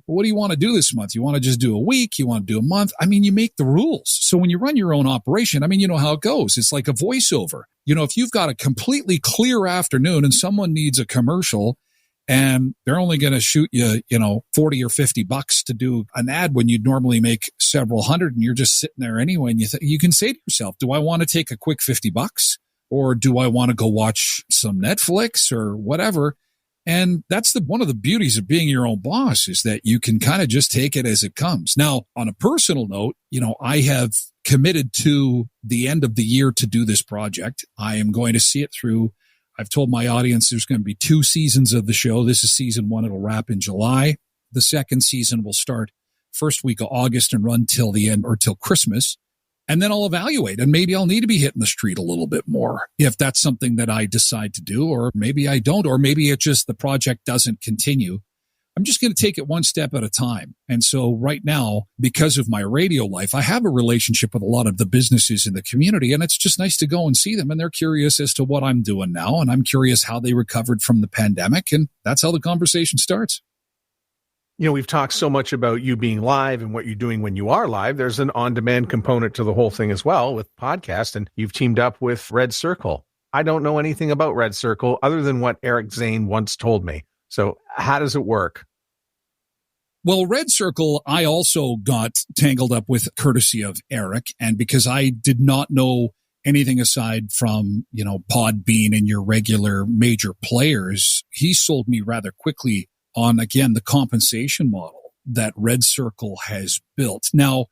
what do you want to do this month? You want to just do a week? You want to do a month? I mean, you make the rules. So when you run your own operation, I mean, you know how it goes. It's like a voiceover. If you've got a completely clear afternoon and someone needs a commercial and they're only going to shoot you, $40 or $50 to do an ad when you'd normally make several hundred, and you're just sitting there anyway. And you can say to yourself, do I want to take a quick $50 or do I want to go watch some Netflix or whatever? And that's one of the beauties of being your own boss, is that you can kind of just take it as it comes. Now, on a personal note, I have committed to the end of the year to do this project. I am going to see it through. I've told my audience there's going to be 2 seasons of the show. This is season 1. It'll wrap in July. The second season will start first week of August and run till the end or till Christmas. And then I'll evaluate, and maybe I'll need to be hitting the street a little bit more if that's something that I decide to do, or maybe I don't, or maybe it just the project doesn't continue. I'm just going to take it one step at a time. And so right now, because of my radio life, I have a relationship with a lot of the businesses in the community, and it's just nice to go and see them. And they're curious as to what I'm doing now, and I'm curious how they recovered from the pandemic. And that's how the conversation starts. We've talked so much about you being live and what you're doing when you are live. There's an on-demand component to the whole thing as well with podcast, and you've teamed up with Red Circle. I don't know anything about Red Circle other than what Eric Zane once told me. So how does it work? Well, Red Circle, I also got tangled up with courtesy of Eric, and because I did not know anything aside from, Podbean and your regular major players, he sold me rather quickly on, again, the compensation model that Red Circle has built. Now,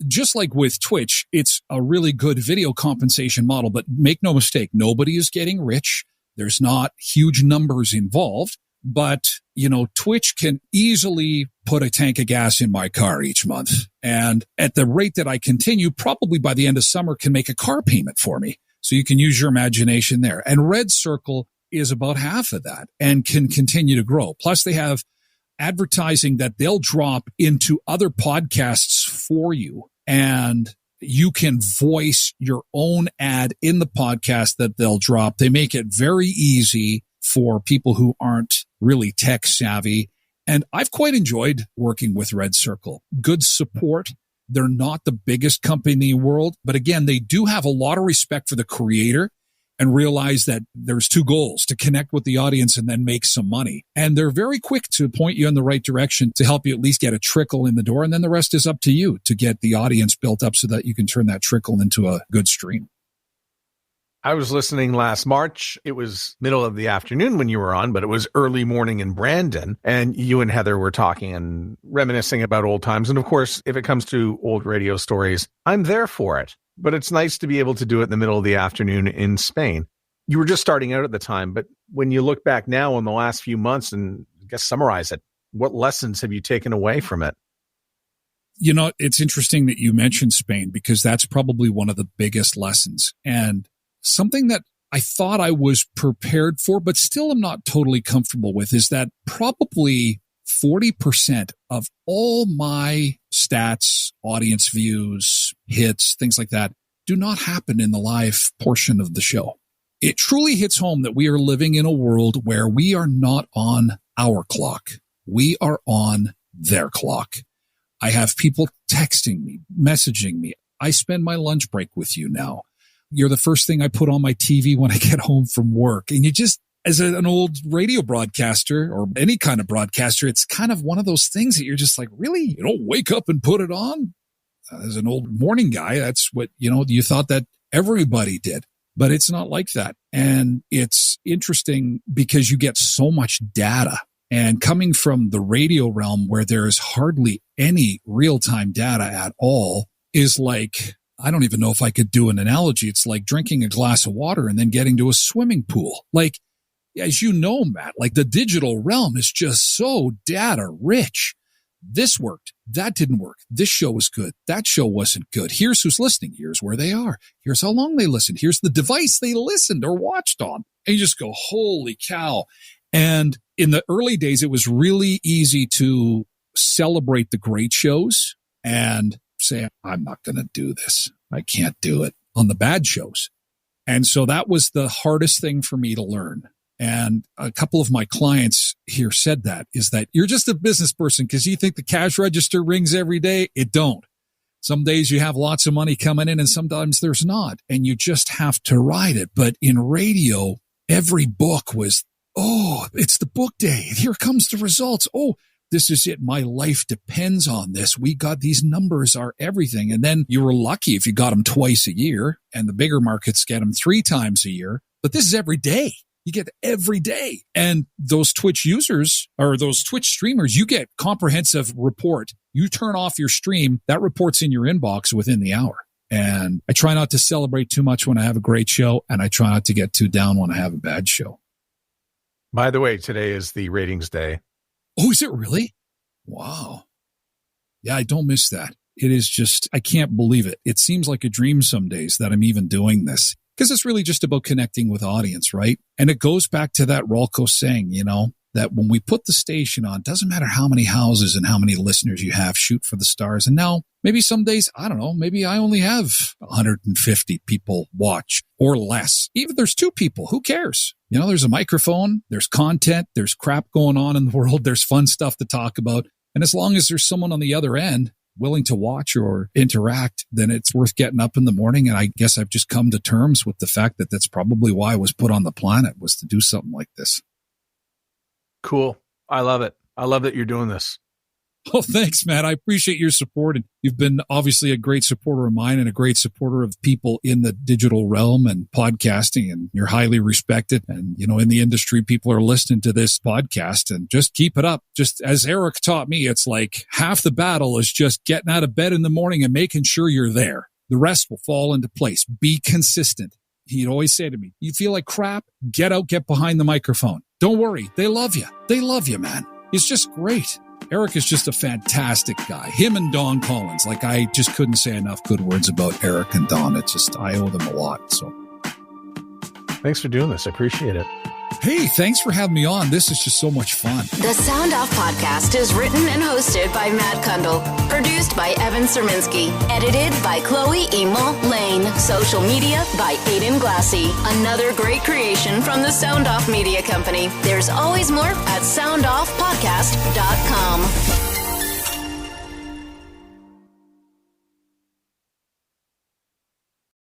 just like with Twitch, it's a really good video compensation model, but make no mistake, nobody is getting rich. There's not huge numbers involved, but, Twitch can easily put a tank of gas in my car each month. And at the rate that I continue, probably by the end of summer can make a car payment for me. So you can use your imagination there. And Red Circle is about half of that and can continue to grow. Plus, they have advertising that they'll drop into other podcasts for you, and you can voice your own ad in the podcast that they'll drop. They make it very easy for people who aren't really tech savvy. And I've quite enjoyed working with Red Circle. Good support. They're not the biggest company in the world, but again, they do have a lot of respect for the creator and realize that there's 2 goals: to connect with the audience and then make some money. And they're very quick to point you in the right direction to help you at least get a trickle in the door. And then the rest is up to you to get the audience built up so that you can turn that trickle into a good stream. I was listening last March. It was middle of the afternoon when you were on, but it was early morning in Brandon. And you and Heather were talking and reminiscing about old times. And of course, if it comes to old radio stories, I'm there for it. But it's nice to be able to do it in the middle of the afternoon in Spain. You were just starting out at the time, but when you look back now on the last few months and I guess summarize it, what lessons have you taken away from it? It's interesting that you mentioned Spain, because that's probably one of the biggest lessons, and something that I thought I was prepared for, but still am not totally comfortable with, is that probably 40% of all my stats, audience views, hits, things like that, do not happen in the live portion of the show. It truly hits home that we are living in a world where we are not on our clock. We are on their clock. I have people texting me, messaging me. I spend my lunch break with you now. You're the first thing I put on my TV when I get home from work. And you just, as an old radio broadcaster or any kind of broadcaster, it's kind of one of those things that you're just like, really? You don't wake up and put it on? As an old morning guy, that's what, you thought that everybody did. But it's not like that. And it's interesting because you get so much data. And coming from the radio realm where there is hardly any real-time data at all is like I don't even know if I could do an analogy. It's like drinking a glass of water and then getting to a swimming pool. Like, as you know, Matt, like the digital realm is just so data rich. This worked. That didn't work. This show was good. That show wasn't good. Here's who's listening. Here's where they are. Here's how long they listened. Here's the device they listened or watched on. And you just go, holy cow. And in the early days, it was really easy to celebrate the great shows and say, I'm not going to do this. I can't do it on the bad shows. And so that was the hardest thing for me to learn. And a couple of my clients here said that, is that you're just a business person because you think the cash register rings every day. It don't. Some days you have lots of money coming in and sometimes there's not. And you just have to ride it. But in radio, every book was, oh, it's the book day. Here comes the results. Oh, this is it. My life depends on this. We got these numbers are everything. And then you were lucky if you got them twice a year, and the bigger markets get them 3 times a year. But this is every day. You get every day. And those Twitch users or those Twitch streamers, you get comprehensive report. You turn off your stream, that report's in your inbox within the hour. And I try not to celebrate too much when I have a great show, and I try not to get too down when I have a bad show. By the way, today is the ratings day. Oh, is it really? Wow. Yeah, I don't miss that. It is just, I can't believe it. It seems like a dream some days that I'm even doing this. Because it's really just about connecting with audience, right? And it goes back to that Rolco saying, you know, that when we put the station on, doesn't matter how many houses and how many listeners you have, shoot for the stars. And now maybe some days, I don't know, maybe I only have 150 people watch or less. Even if there's 2 people, who cares? You know, there's a microphone, there's content, there's crap going on in the world, there's fun stuff to talk about. And as long as there's someone on the other end willing to watch or interact, then it's worth getting up in the morning. And I guess I've just come to terms with the fact that that's probably why I was put on the planet, was to do something like this. Cool. I love it. I love that you're doing this. Oh, thanks, Matt. I appreciate your support. And you've been obviously a great supporter of mine and a great supporter of people in the digital realm and podcasting. And you're highly respected. And, you know, in the industry, people are listening to this podcast, and just keep it up. Just as Eric taught me, it's like half the battle is just getting out of bed in the morning and making sure you're there. The rest will fall into place. Be consistent. He'd always say to me, you feel like crap? Get out, get behind the microphone. Don't worry. They love you. They love you, man. It's just great. Eric is just a fantastic guy. Him and Don Collins. Like, I just couldn't say enough good words about Eric and Don. It's just, I owe them a lot. So thanks for doing this. I appreciate it. Hey, thanks for having me on. This is just so much fun. The Sound Off Podcast is written and hosted by Matt Kundle. Produced by Evan Serminski. Edited by Chloe Emil Lane. Social media by Aiden Glassy. Another great creation from the Sound Off Media Company. There's always more at soundoffpodcast.com.